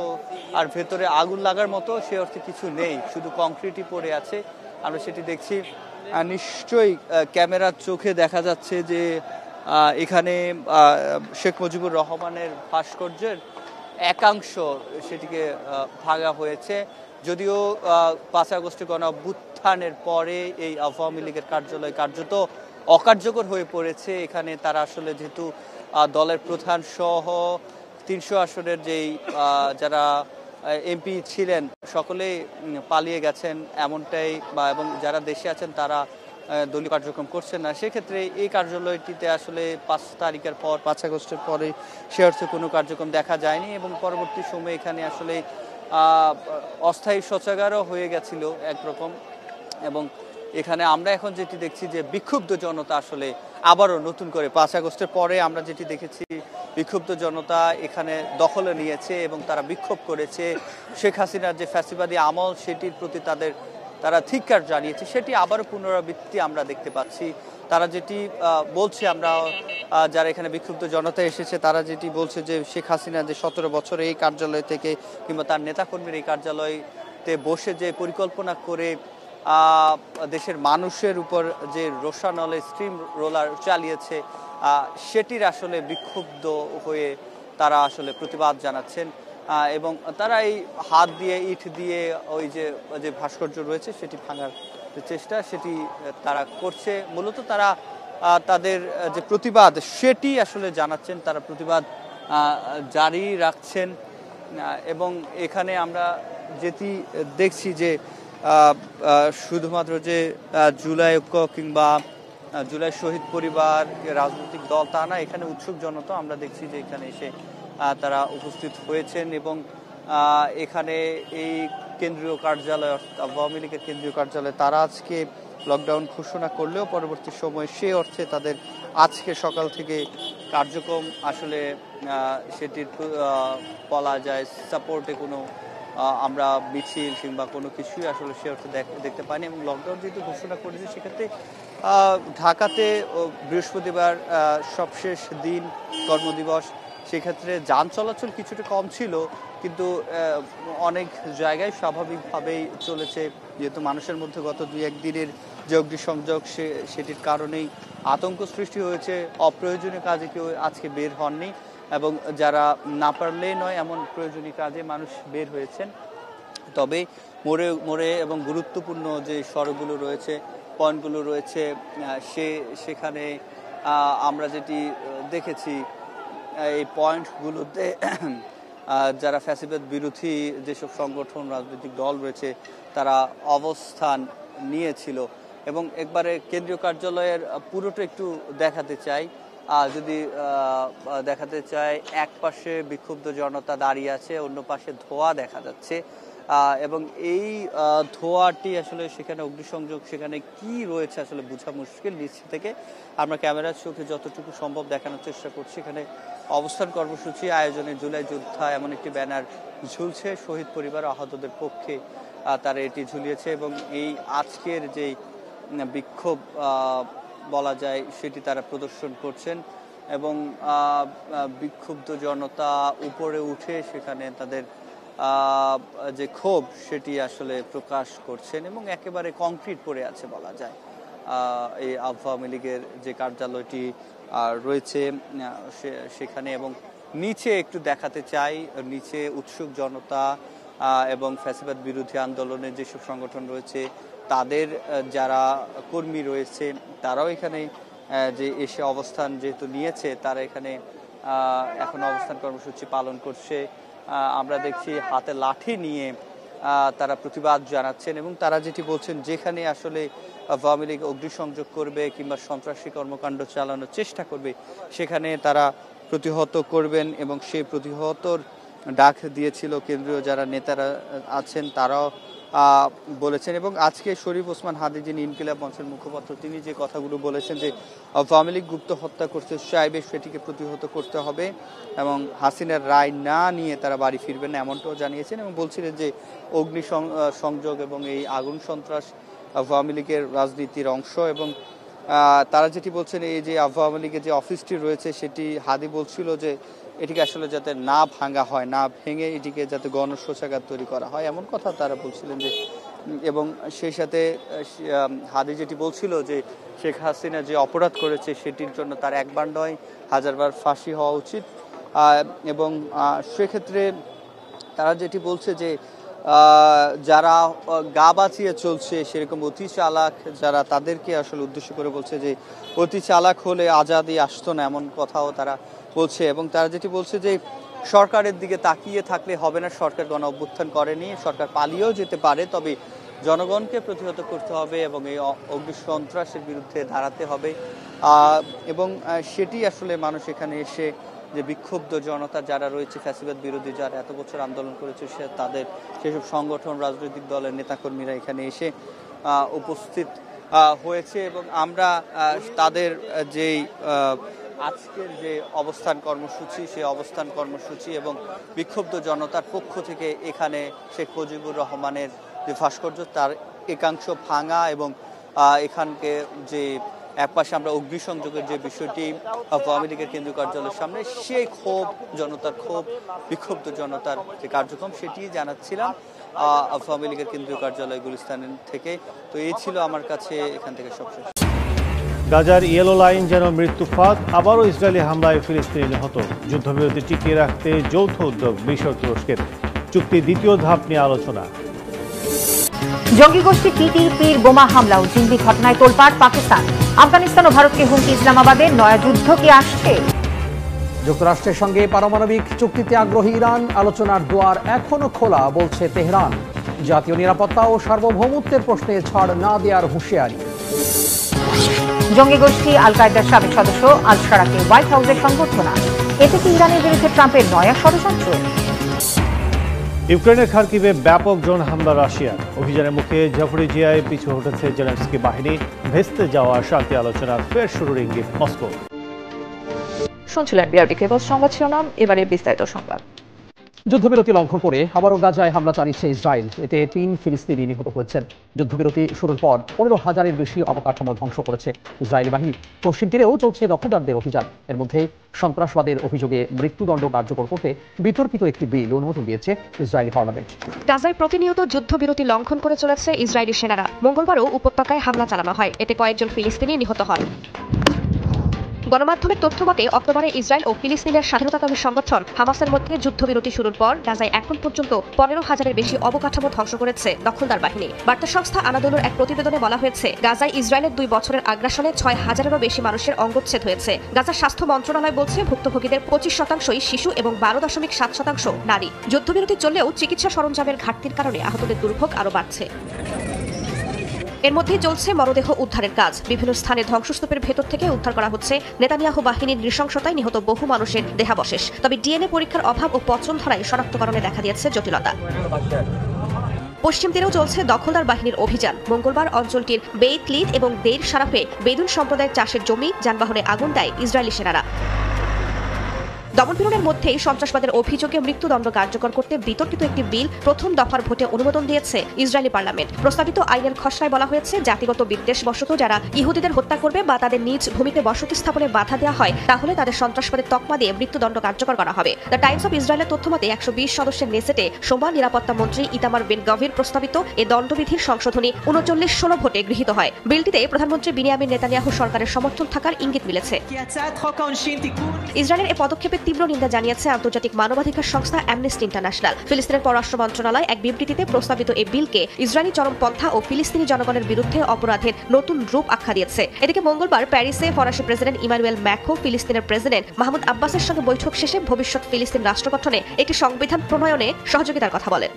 আর ভেতরে আগুন লাগার মতো সে অর্থে কিছু নেই, শুধু কংক্রিটই পড়ে আছে, আমরা সেটি দেখছি। নিশ্চয়ই ক্যামেরার চোখে দেখা যাচ্ছে যে এখানে শেখ মুজিবুর রহমানের ভাস্কর্যের একাংশ সেটিকে ভাঙা হয়েছে। যদিও 5 আগস্টে গণঅভ্যুত্থানের পরে এই আওয়ামী লীগের কার্যালয় কার্যত অকার্যকর হয়ে পড়েছে। এখানে তারা আসলে যেহেতু দলের প্রধান সহ 300 আসনের যেই যারা এমপি ছিলেন সকলেই পালিয়ে গেছেন এমনটাই, এবং যারা দেশে আছেন তারা দলীয় কার্যক্রম করছেন না, সেক্ষেত্রে এই কার্যালয়টিতে আসলে 5 তারিখের পর 5 আগস্টের পরে সে অর্থে কোনো কার্যক্রম দেখা যায়নি। এবং পরবর্তী সময়ে এখানে আসলে অস্থায়ী শৌচাগারও হয়ে গেছিল একরকম। এবং এখানে আমরা এখন যেটি দেখছি যে বিক্ষুব্ধ জনতা আসলে আবারও নতুন করে 5 আগস্টের পরে আমরা যেটি দেখেছি, বিক্ষুব্ধ জনতা এখানে দখলে নিয়েছে এবং তারা বিক্ষোভ করেছে। শেখ হাসিনার যে ফ্যাসিবাদী আমল সেটির প্রতি তারা ধিক্কার জানিয়েছে, সেটি আবারও পুনরাবৃত্তি আমরা দেখতে পাচ্ছি। তারা যেটি বলছে, আমরা যারা এখানে বিক্ষুব্ধ জনতা এসেছে তারা যেটি বলছে যে শেখ হাসিনা যে 17 বছর এই কার্যালয় থেকে কিংবা তার নেতাকর্মীর এই কার্যালয়তে বসে যে পরিকল্পনা করে দেশের মানুষের উপর যে রোষানলে স্ট্রিম রোলার চালিয়েছে, সেটির আসলে বিক্ষুব্ধ হয়ে তারা আসলে প্রতিবাদ জানাচ্ছেন। এবং তারা এই হাত দিয়ে, ইট দিয়ে ওই যে ভাস্কর্য রয়েছে সেটি ভাঙার চেষ্টা সেটি তারা করছে। মূলত তারা তাদের যে প্রতিবাদ সেটি আসলে জানাচ্ছেন, তারা প্রতিবাদ জারি রাখছেন। এবং এখানে আমরা যেটি দেখছি যে শুধুমাত্র যে জুলাই ঐক্য কিংবা জুলাই শহীদ পরিবার রাজনৈতিক দল তা না, এখানে উৎসুক জনতা আমরা দেখছি যে এখানে এসে তারা উপস্থিত হয়েছেন। এবং এখানে এই কেন্দ্রীয় কার্যালয়, আওয়ামী লীগের কেন্দ্রীয় কার্যালয়, তারা আজকে লকডাউন ঘোষণা করলেও পরবর্তী সময়ে সে অর্থে তাদের আজকে সকাল থেকে কার্যক্রম আসলে সেটির বলা যায় সাপোর্টে কোনো আমরা মিছিল কিংবা কোনো কিছুই আসলে সে অর্থে দেখতে পাইনি। এবং লকডাউন যেহেতু ঘোষণা করেছে, সেক্ষেত্রে ঢাকাতে বৃহস্পতিবার সবশেষ দিন কর্মদিবস, সেক্ষেত্রে যান চলাচল কিছুটা কম ছিল, কিন্তু অনেক জায়গায় স্বাভাবিকভাবেই চলেছে, যেহেতু মানুষের মধ্যে গত 2-1 দিনের যে অগ্নিসংযোগ সেটির কারণেই আতঙ্ক সৃষ্টি হয়েছে। অপ্রয়োজনীয় কাজে কেউ আজকে বের হননি। এবং যারা না পারলেই নয় এমন প্রয়োজনীয় কাজে মানুষ বের হয়েছেন। তবে মোড়ে মোড়ে এবং গুরুত্বপূর্ণ যে সড়কগুলো রয়েছে, পয়েন্টগুলো রয়েছে, সেখানে আমরা যেটি দেখেছি এই পয়েন্টগুলোতে যারা ফ্যাসিবাদ বিরোধী যেসব সংগঠন রাজনৈতিক দল রয়েছে তারা অবস্থান নিয়েছিল। এবং একবারে কেন্দ্রীয় কার্যালয়ের পুরোটা একটু দেখাতে চাই। যদি দেখাতে চাই, এক পাশে বিক্ষুব্ধ জনতা দাঁড়িয়ে আছে, অন্য পাশে ধোঁয়া দেখা যাচ্ছে এবং এই ধোঁয়াটি আসলে সেখানে অগ্নিসংযোগ, সেখানে কি রয়েছে আসলে বোঝা মুশকিল। নিচ থেকে আমরা ক্যামেরার চোখে যতটুকু সম্ভব দেখানোর চেষ্টা করছি। এখানে অবস্থান কর্মসূচি আয়োজনে জুলাই যোদ্ধা এমন একটি ব্যানার ঝুলছে, শহীদ পরিবার আহতদের পক্ষে তারা এটি ঝুলিয়েছে এবং এই আজকের যেই বিক্ষোভ বলা যায় সেটি তারা প্রদর্শন করছেন এবং বিক্ষুব্ধ জনতা উপরে উঠে সেখানে তাদের যে ক্ষোভ সেটি আসলে প্রকাশ করছেন এবং একেবারে কংক্রিট পড়ে আছে বলা যায়। এই আওয়ামী লীগের যে কার্যালয়টি রয়েছে সেখানে এবং নিচে একটু দেখাতে চাই, নিচে উৎসুক জনতা এবং ফ্যাসিবাদ বিরোধী আন্দোলনের যেসব সংগঠন রয়েছে তাদের যারা কর্মী রয়েছে তারাও এখানে যে এসে অবস্থান যেহেতু নিয়েছে তারা এখানে এখন অবস্থান কর্মসূচি পালন করছে। আমরা দেখছি হাতে লাঠি নিয়ে তারা প্রতিবাদ জানাচ্ছেন এবং তারা যেটি বলছেন যেখানে আসলে আওয়ামী লীগ অগ্নিসংযোগ করবে কিংবা সন্ত্রাসী কর্মকাণ্ড চালানোর চেষ্টা করবে সেখানে তারা প্রতিহত করবেন এবং সেই প্রতিহতর ডাক দিয়েছিল কেন্দ্রীয় যারা নেতারা আছেন তারাও বলেছেন। এবং আজকে শরীফ ওসমান হাদি যিনি ইনকিলাব মঞ্চের মুখপাত্র তিনি যে কথাগুলো বলেছেন যে আওয়ামী লীগ গুপ্ত হত্যা করতে চাইবে সেটিকে প্রতিহত করতে হবে এবং হাসিনার রায় না নিয়ে তারা বাড়ি ফিরবেন না এমনটাও জানিয়েছেন এবং বলছিলেন যে অগ্নি সংযোগ এবং এই আগুন সন্ত্রাস আওয়ামী লীগের রাজনীতির অংশ এবং তারা যেটি বলছেন এই যে আওয়ামী লীগের যে অফিসটি রয়েছে সেটি হাদি বলছিল যে এটিকে আসলে যাতে না ভাঙা হয়, না ভেঙে এটিকে যাতে গণশৌচাগার তৈরি করা হয় এমন কথা তারা বলছিলেন যে এবং সেই সাথে হাদি যেটি বলছিল যে শেখ হাসিনা যে অপরাধ করেছে সেটির জন্য তার একবার নয় হাজারবার ফাঁসি হওয়া উচিত এবং সেক্ষেত্রে তারা যেটি বলছে যে যারা গা বাঁচিয়ে চলছে সেরকম অতি চালাক যারা তাদেরকে আসলে উদ্দেশ্য করে বলছে যে অতি চালাক হলে আজাদি আসতো না এমন কথাও তারা বলছে এবং তারা যেটি বলছে যে সরকারের দিকে তাকিয়ে থাকলে হবে না, সরকার গণ অভ্যুত্থান করেনি, সরকার পালিয়েও যেতে পারে তবে জনগণকে প্রতিহত করতে হবে এবং এই অগ্নি সন্ত্রাসের বিরুদ্ধে দাঁড়াতে হবে এবং সেটি আসলে মানুষ এখানে এসে যে বিক্ষুব্ধ জনতা যারা রয়েছে ফ্যাসিবাদ বিরোধী যারা এত বছর আন্দোলন করেছে তাদের সেসব সংগঠন রাজনৈতিক দলের নেতাকর্মীরা এখানে এসে উপস্থিত হয়েছে এবং আমরা তাদের যেই আজকের যে অবস্থান কর্মসূচি সেই অবস্থান কর্মসূচি এবং বিক্ষুব্ধ জনতার পক্ষ থেকে এখানে শেখ মুজিবুর রহমানের যে ভাস্কর্য তার একাংশ ভাঙা এবং এখানকে যে একপাশে আমরা অগ্নিসংযোগের যে বিষয়টি আওয়ামী লীগের কেন্দ্রীয় কার্যালয়ের সামনে সেই ক্ষোভ জনতার ক্ষোভ বিক্ষুব্ধ জনতার যে কার্যক্রম সেটি জানাচ্ছিলাম আওয়ামী লীগের কেন্দ্রীয় কার্যালয় গুলিস্তান থেকে। তো এই ছিল আমার কাছে এখান থেকে সবশেষ। গাজার ইয়েলো লাইন যেন মৃত্যু ফাঁদ, আবারও ইসরায়েলি হামলায় ফিলিস্তিনি নিহত। যুদ্ধবিরতি টিকিয়ে রাখতে যৌথ উদ্যোগ মিশর তুরস্কের, চুক্তির দ্বিতীয় ধাপ নিয়ে আলোচনা। জঙ্গি গোষ্ঠী টিটিপির বোমা হামলা ও জিম্মি ঘটনায় তোলপাড় পাকিস্তান। আফগানিস্তান ও ভারতকে হুমকি ইসলামাবাদের, নয়া যুদ্ধ কি আসছে? যুক্তরাষ্ট্রের সঙ্গে পারমাণবিক চুক্তিতে আগ্রহী ইরান, আলোচনার দুয়ার এখনো খোলা বলছে তেহরান। জাতীয় নিরাপত্তা ও সার্বভৌমত্বের প্রশ্নে ছাড় না দেওয়ার হুঁশিয়ারি। জঙ্গি গোষ্ঠী আল কায়েদার সাবেক সদস্য আল শারাকে হোয়াইট হাউসের সংবর্ধনা। এতে কি ইরানের বিরুদ্ধে ট্রাম্পের নয়া ষড়যন্ত্র? ইউক্রেনের খার্কিভে ব্যাপক ড্রোন হামলা রাশিয়ার, অভিযানের মুখে জাপরিজিয়ায় পিছু হটেছে জেলেনস্কি বাহিনী। ভেস্তে যাওয়া শান্তি আলোচনার ফের শুরুর ইঙ্গিত মস্কো। শুনছিলেন বিআরবি কেবল সংবাদ শিরোনাম, এবারে বিস্তারিত সংবাদ। যুদ্ধবিরতি লঙ্ঘন করে আবারও গাজায় হামলা চালিয়েছে ইসরায়েল। এতে 3 ফিলিস্তিনি নিহত হয়েছেন। যুদ্ধবিরতি শুরুর পর 15,000-এর বেশি অবকাঠামো ধ্বংস করেছে ইসরায়েলি বাহিনী। পশ্চিম তীরেও চলছে দখলদারদের অভিযান। এর মধ্যে সন্ত্রাসবাদের অভিযোগে মৃত্যুদণ্ড কার্যকর করতে বিতর্কিত একটি বিল অনুমোদন দিয়েছে ইসরায়েলি পার্লামেন্ট। গাজায় প্রতিনিয়ত যুদ্ধবিরতি লঙ্ঘন করে চলেছে ইসরায়েলি সেনারা। মঙ্গলবারও উপত্যকায় হামলা চালানো হয়, এতে কয়েকজন ফিলিস্তিনি নিহত হন। গণমাধ্যমের তথ্য মতে অক্টোবরে ইসরায়েল ও ফিলিস্তিনের স্বাধীনতাকামী সংগঠন হামাসের মধ্যে যুদ্ধবিরতি শুরুর পর গাজায় এখন পর্যন্ত 15,000-এর বেশি অবকাঠামো ধ্বংস করেছে দখলদার বাহিনী। বার্তা সংস্থা আনাদোলুর এক প্রতিবেদনে বলা হয়েছে, গাজায় ইসরায়েলের 2 বছরের আগ্রাসনে 6,000-এরও বেশি মানুষের অঙ্গচ্ছেদ হয়েছে। গাজার স্বাস্থ্য মন্ত্রণালয় বলছে, ভুক্তভোগীদের 25%ই শিশু এবং 12.7% নারী। যুদ্ধবিরতি চললেও চিকিৎসা সরঞ্জামের ঘাটতির কারণে আহতদের দুর্ভোগ আরও বাড়ছে। এর মধ্যেই চলছে মরদেহ উদ্ধারের কাজ। বিভিন্ন স্থানে ধ্বংসস্তূপের ভেতর থেকে উদ্ধার করা হচ্ছে নেতানিয়াহু বাহিনীর নৃশংসতায় নিহত বহু মানুষের দেহাবশেষ। তবে ডিএনএ পরীক্ষার অভাব ও পচন ধরায় শনাক্তকরণে দেখা দিয়েছে জটিলতা। পশ্চিম তীরেও চলছে দখলদার বাহিনীর অভিযান। মঙ্গলবার অঞ্চলটির বেইত লিদ এবং দেইর শারাফে বেদুন সম্প্রদায়ের চাষের জমি, যানবাহনে আগুন দেয় ইসরায়েলি সেনারা। দমনপীড়নের মধ্যেই সন্ত্রাসবাদের অভিযোগে মৃত্যুদণ্ড কার্যকর করতে বিতর্কিত একটি বিল প্রথম দফার ভোটে অনুমোদন দিয়েছে ইসরায়েলি পার্লামেন্ট। প্রস্তাবিত আইনের খসড়ায় বলা হয়েছে, জাতিগত বিদ্বেষবশত যারা ইহুদিদের হত্যা করবে বা তাদের নিজ ভূমিতে বসতি স্থাপনে বাধা দেওয়া হয়, তাহলে তাদের সন্ত্রাসবাদের তকমা দিয়ে মৃত্যুদণ্ড কার্যকর করা হবে। দ্য টাইমস অব ইসরায়েলের তথ্যমতে 120 সদস্যের নেসেটে সোমবার নিরাপত্তা মন্ত্রী ইতামার বেন গভির প্রস্তাবিত এ দণ্ডবিধির সংশোধনী 39-16 ভোটে গৃহীত হয়। বিলটিতে প্রধানমন্ত্রী বিনিয়ামিন নেতানিয়াহু সরকারের সমর্থন থাকার ইঙ্গিত মিলেছে। ইসরায়েলের এ পদক্ষেপে তীব্র নিন্দা জানিয়েছে আন্তর্জাতিক মানবাধিকার সংস্থা অ্যামনেস্টি ইন্টারন্যাশনাল। ফিলিস্তিনের পররাষ্ট্র মন্ত্রণালয় এক বিবৃতিতে প্রস্তাবিত এই বিলকে ইসরায়েলি চরমপন্থা ও ফিলিস্তিনি জনগণের বিরুদ্ধে অপরাধের নতুন রূপ আখ্যা দিয়েছে। এদিকে মঙ্গলবার প্যারিসে ফরাসি প্রেসিডেন্ট ইমানুয়েল ম্যাক্রো ফিলিস্তিনের প্রেসিডেন্ট মাহমুদ আব্বাসের সঙ্গে বৈঠক শেষে ভবিষ্যৎ ফিলিস্তিন রাষ্ট্র গঠনে একটি সংবিধান প্রণয়নে সহযোগিতার কথা বলেন।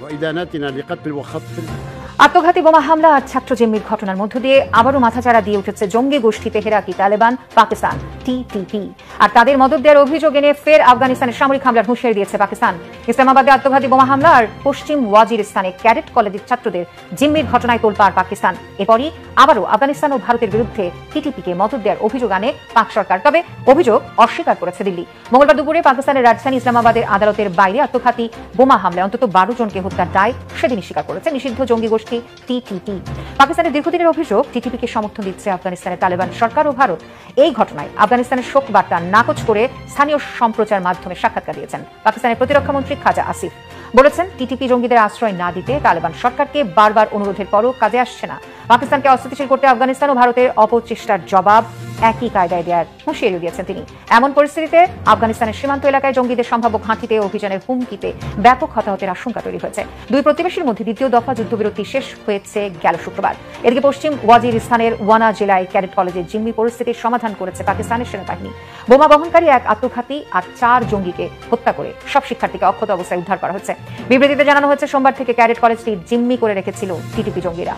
আত্মঘাতী বোমা হামলা আর ছাত্র জিম্মির ঘটনার মধ্য দিয়ে আবারও মাথাচাড়া দিয়ে উঠেছে জঙ্গি গোষ্ঠী তেহরাকি তালেবান পাকিস্তান টিটিপি। আর তাদের মদদ দেওয়ার অভিযোগ এনে ফের আফগানিস্তানের সামরিক হামলার হুঁশিয়ারি দিয়েছে পাকিস্তান। ইসলামাবাদে আত্মঘাতী বোমা হামলা আর পশ্চিম ওয়াজিরিস্তানে ক্যাডেট কলেজের ছাত্রদের জিম্মির ঘটনায় তোলপাড় পাকিস্তান। এরপরই আবারও আফগানিস্তান ও ভারতের বিরুদ্ধে টিটিপিকে মদদ দেওয়ার অভিযোগ আনে পাক সরকার। তবে অভিযোগ অস্বীকার করেছে দিল্লি। মঙ্গলবার দুপুরে পাকিস্তানের রাজধানী ইসলামাবাদের আদালতের বাইরে আত্মঘাতী বোমা হামলায় অন্তত 12 জনকে হত্যার দায় সেদিনই স্বীকার করেছে নিষিদ্ধ জঙ্গি গোষ্ঠী টিটিপি। পাকিস্তানের দীর্ঘদিনের অভিযোগ, টিটিপিকে সমর্থন দিচ্ছে আফগানিস্তানের তালেবান সরকার ও ভারত। এই ঘটনায় আফগানিস্তানের শোক বার্তা নাকচ করে স্থানীয় সম্প্রচার মাধ্যমে সাক্ষাৎকার দিয়েছেন পাকিস্তানের প্রতিরক্ষা মন্ত্রী খাজা আসিফ। বলেছেন, টিটিপি জঙ্গিদের আশ্রয় না দিতে তালেবান সরকারকে বারবার অনুরোধের পরও কাজে আসছে না। পাকিস্তানকে অস্থিতিশীল করতে আফগানিস্তান ও ভারতের অপচেষ্টার জবাব একই কায়দায় দেওয়ার হুঁশিয়ারি দিয়েছেন তিনি। এমন পরিস্থিতিতে আফগানিস্তানের সীমান্ত এলাকায় জঙ্গিদের সম্ভাব্য ঘাঁটিতে অভিযানের হুমকিতে ব্যাপক হতাহতের আশঙ্কা তৈরি হয়েছে। দুই প্রতিবেশীর মধ্যে দ্বিতীয় দফা যুদ্ধবিরতি শেষ হয়েছে গেল শুক্রবার। এদিকে পশ্চিম ওয়াজিরিস্তানের ওয়ানা জেলায় ক্যাডেট কলেজের জিম্মি পরিস্থিতির সমাধান করেছে পাকিস্তানের সেনাবাহিনী। বোমা বহনকারী এক আত্মঘাতী আর 4 জঙ্গিকে হত্যা করে সব শিক্ষার্থীকে অক্ষত অবস্থায় উদ্ধার করা হয়েছে। বিবৃতিতে জানানো হয়েছে, সোমবার থেকে ক্যাডেট কলেজটি জিম্মি করে রেখেছিল টিটিপি জঙ্গিরা।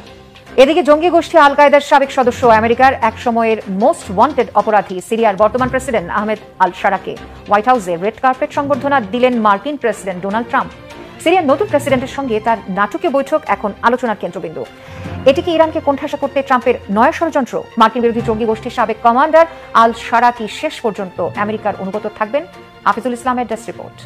এদিকে জঙ্গি গোষ্ঠী আল কায়েদার সাবেক সদস্য আমেরিকার এক সময়ের মোস্ট ওয়ান্টেড অপরাধী সিরিয়ার বর্তমান প্রেসিডেন্ট আহমেদ আল শারাকে হোয়াইট হাউসে রেড কার্পেট সংবর্ধনা দিলেন মার্কিন প্রেসিডেন্ট ডোনাল্ড ট্রাম্প। সিরিয়ার নতুন প্রেসিডেন্টের সঙ্গে তার নাটকীয় বৈঠক এখন আলোচনার কেন্দ্রবিন্দু। এটি কি ইরানকে কোণঠাসা করতে ট্রাম্পের নয়া ষড়যন্ত্র? মার্কিন বিরোধী জঙ্গি গোষ্ঠীর সাবেক কমান্ডার আল শারা কি শেষ পর্যন্ত আমেরিকার অনুগত থাকবেন? হাফিজুল ইসলামের ডেস্ক রিপোর্ট।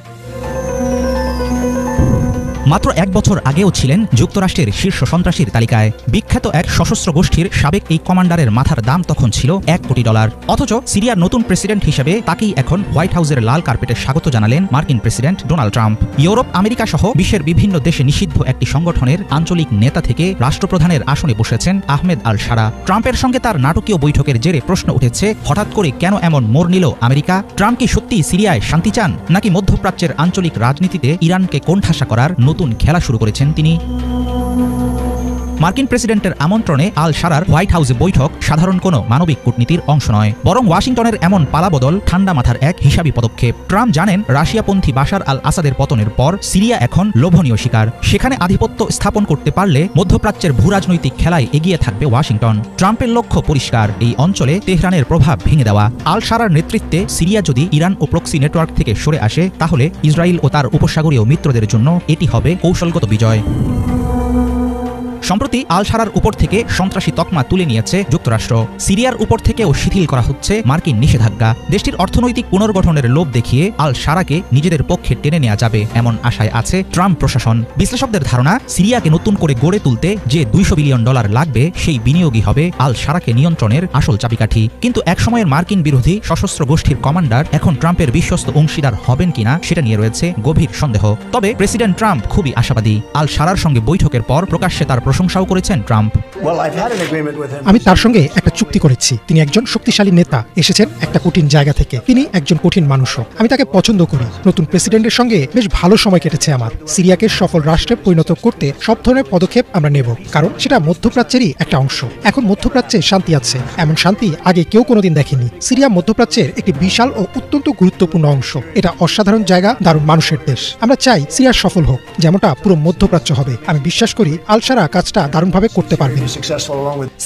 মাত্র 1 বছর আগেও ছিলেন যুক্তরাষ্ট্রের শীর্ষ সন্ত্রাসীর তালিকায়। বিখ্যাত এক সশস্ত্র গোষ্ঠীর সাবেক এই কমান্ডারের মাথার দাম তখন ছিল $1 কোটি। অথচ সিরিয়ার নতুন প্রেসিডেন্ট হিসেবে তাকেই এখন হোয়াইট হাউসের লাল কার্পেটে স্বাগত জানালেন মার্কিন president Donald Trump. Europe, America সহ বিশ্বের বিভিন্ন দেশে নিষিদ্ধ একটি সংগঠনের আঞ্চলিক নেতা থেকে রাষ্ট্রপ্রধানের আসনে বসেছেন আহমেদ আল শারা। ট্রাম্পের সঙ্গে তার নাটকীয় বৈঠকের জেরে প্রশ্ন উঠেছে, হঠাৎ করে কেন এমন মোড় নিল আমেরিকা? ট্রাম্প কি সত্যিই সিরিয়ায় শান্তি চান, নাকি মধ্যপ্রাচ্যের আঞ্চলিক রাজনীতিতে ইরানকে কোণঠাসা করার নতুন খেলা শুরু করেছেন তিনি? মার্কিন প্রেসিডেন্টের আমন্ত্রণে আল শারার হোয়াইট হাউসে বৈঠক সাধারণ কোনো মানবিক কূটনীতির অংশ নয়, বরং ওয়াশিংটনের এমন পালাবদল ঠান্ডা মাথার এক হিসাবী পদক্ষেপ। ট্রাম্প জানেন, রাশিয়াপন্থী বাশার আল আসাদের পতনের পর সিরিয়া এখন লোভনীয় শিকার। সেখানে আধিপত্য স্থাপন করতে পারলে মধ্যপ্রাচ্যের ভূরাজনৈতিক খেলায় এগিয়ে থাকবে ওয়াশিংটন। ট্রাম্পের লক্ষ্য পরিষ্কার, এই অঞ্চলে তেহরানের প্রভাব ভেঙে দেওয়া। আল শারার নেতৃত্বে সিরিয়া যদি ইরান ও প্রক্সি নেটওয়ার্ক থেকে সরে আসে, তাহলে ইসরায়েল ও তার উপসাগরীয় মিত্রদের জন্য এটি হবে কৌশলগত বিজয়। সম্প্রতি আল শারার উপর থেকে সন্ত্রাসী তকমা তুলে নিয়েছে যুক্তরাষ্ট্র। সিরিয়ার উপর থেকেও শিথিল করা হচ্ছে মার্কিন নিষেধাজ্ঞা। দেশটির অর্থনৈতিক পুনর্গঠনের লোভ দেখিয়ে আল শারাকে নিজেদের পক্ষে টেনে নেওয়া যাবে, এমন আশায় আছে ট্রাম্প প্রশাসন। বিশ্লেষকদের ধারণা, সিরিয়াকে নতুন করে গড়ে তুলতে যে $200 বিলিয়ন লাগবে, সেই বিনিয়োগই হবে আল শারাকে নিয়ন্ত্রণের আসল চাবিকাঠি। কিন্তু একসময়ের মার্কিন বিরোধী সশস্ত্র গোষ্ঠীর কমান্ডার এখন ট্রাম্পের বিশ্বস্ত অংশীদার হবেন কিনা সেটা নিয়ে রয়েছে গভীর সন্দেহ। তবে প্রেসিডেন্ট ট্রাম্প খুবই আশাবাদী। আল শারার সঙ্গে বৈঠকের পর প্রকাশ্যে তার প্রশংসাও করেছেন ট্রাম্প। আমি তার সঙ্গে একটা চুক্তি করেছি। তিনি একজন শক্তিশালী নেতা, এসেছেন একটা কঠিন জায়গা থেকে। তিনি একজন কঠিন মানুষও। আমি তাকে পছন্দ করি। নতুন প্রেসিডেন্টের সঙ্গে বেশ ভালো সময় কেটেছে আমার। সিরিয়াকে সফল রাষ্ট্রে পরিণত করতে সব ধরনের পদক্ষেপ আমরা নেব, কারণ সেটা মধ্যপ্রাচ্যেরই একটা অংশ। এখন মধ্যপ্রাচ্যে শান্তি আছে, এমন শান্তি আগে কেউ কোনোদিন দেখেনি। সিরিয়া মধ্যপ্রাচ্যের একটি বিশাল ও অত্যন্ত গুরুত্বপূর্ণ অংশ। এটা অসাধারণ জায়গা, দারুণ মানুষের দেশ। আমরা চাই সিরিয়া সফল হোক, যেমনটা পুরো মধ্যপ্রাচ্য হবে। আমি বিশ্বাস করি আল-শারা কাজটা দারুণভাবে করতে পারবেন।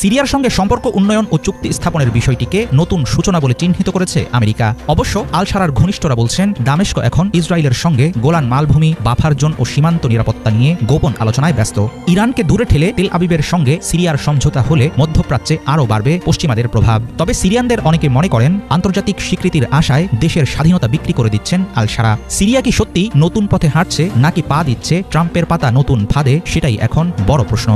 সিরিয়ার সঙ্গে সম্পর্ক উন্নয়ন ও চুক্তি স্থাপনের বিষয়টিকে নতুন সূচনা বলে চিহ্নিত করেছে আমেরিকা। অবশ্য আল-শারার ঘনিষ্ঠরা বলছেন দামেস্ক এখন ইসরায়েলের সঙ্গে গোলান মালভূমি, বাফার জোন ও সীমান্ত নিরাপত্তা নিয়ে গোপন আলোচনায় ব্যস্ত। ইরানকে দূরে ঠেলে তেল আবিবের সঙ্গে সিরিয়ার সমঝোতা হলে মধ্যপ্রাচ্যে আরও বাড়বে পশ্চিমাদের প্রভাব। তবে সিরিয়ানদের অনেকে মনে করেন আন্তর্জাতিক স্বীকৃতির আশায় দেশের স্বাধীনতা বিক্রি করে দিচ্ছেন আল-শারা। সিরিয়া কি সত্যি নতুন পথে হাঁটছে নাকি পা দিচ্ছে ট্রাম্পের পাতা নতুন ফাঁদে, সেটাই এখন বড় প্রশ্ন।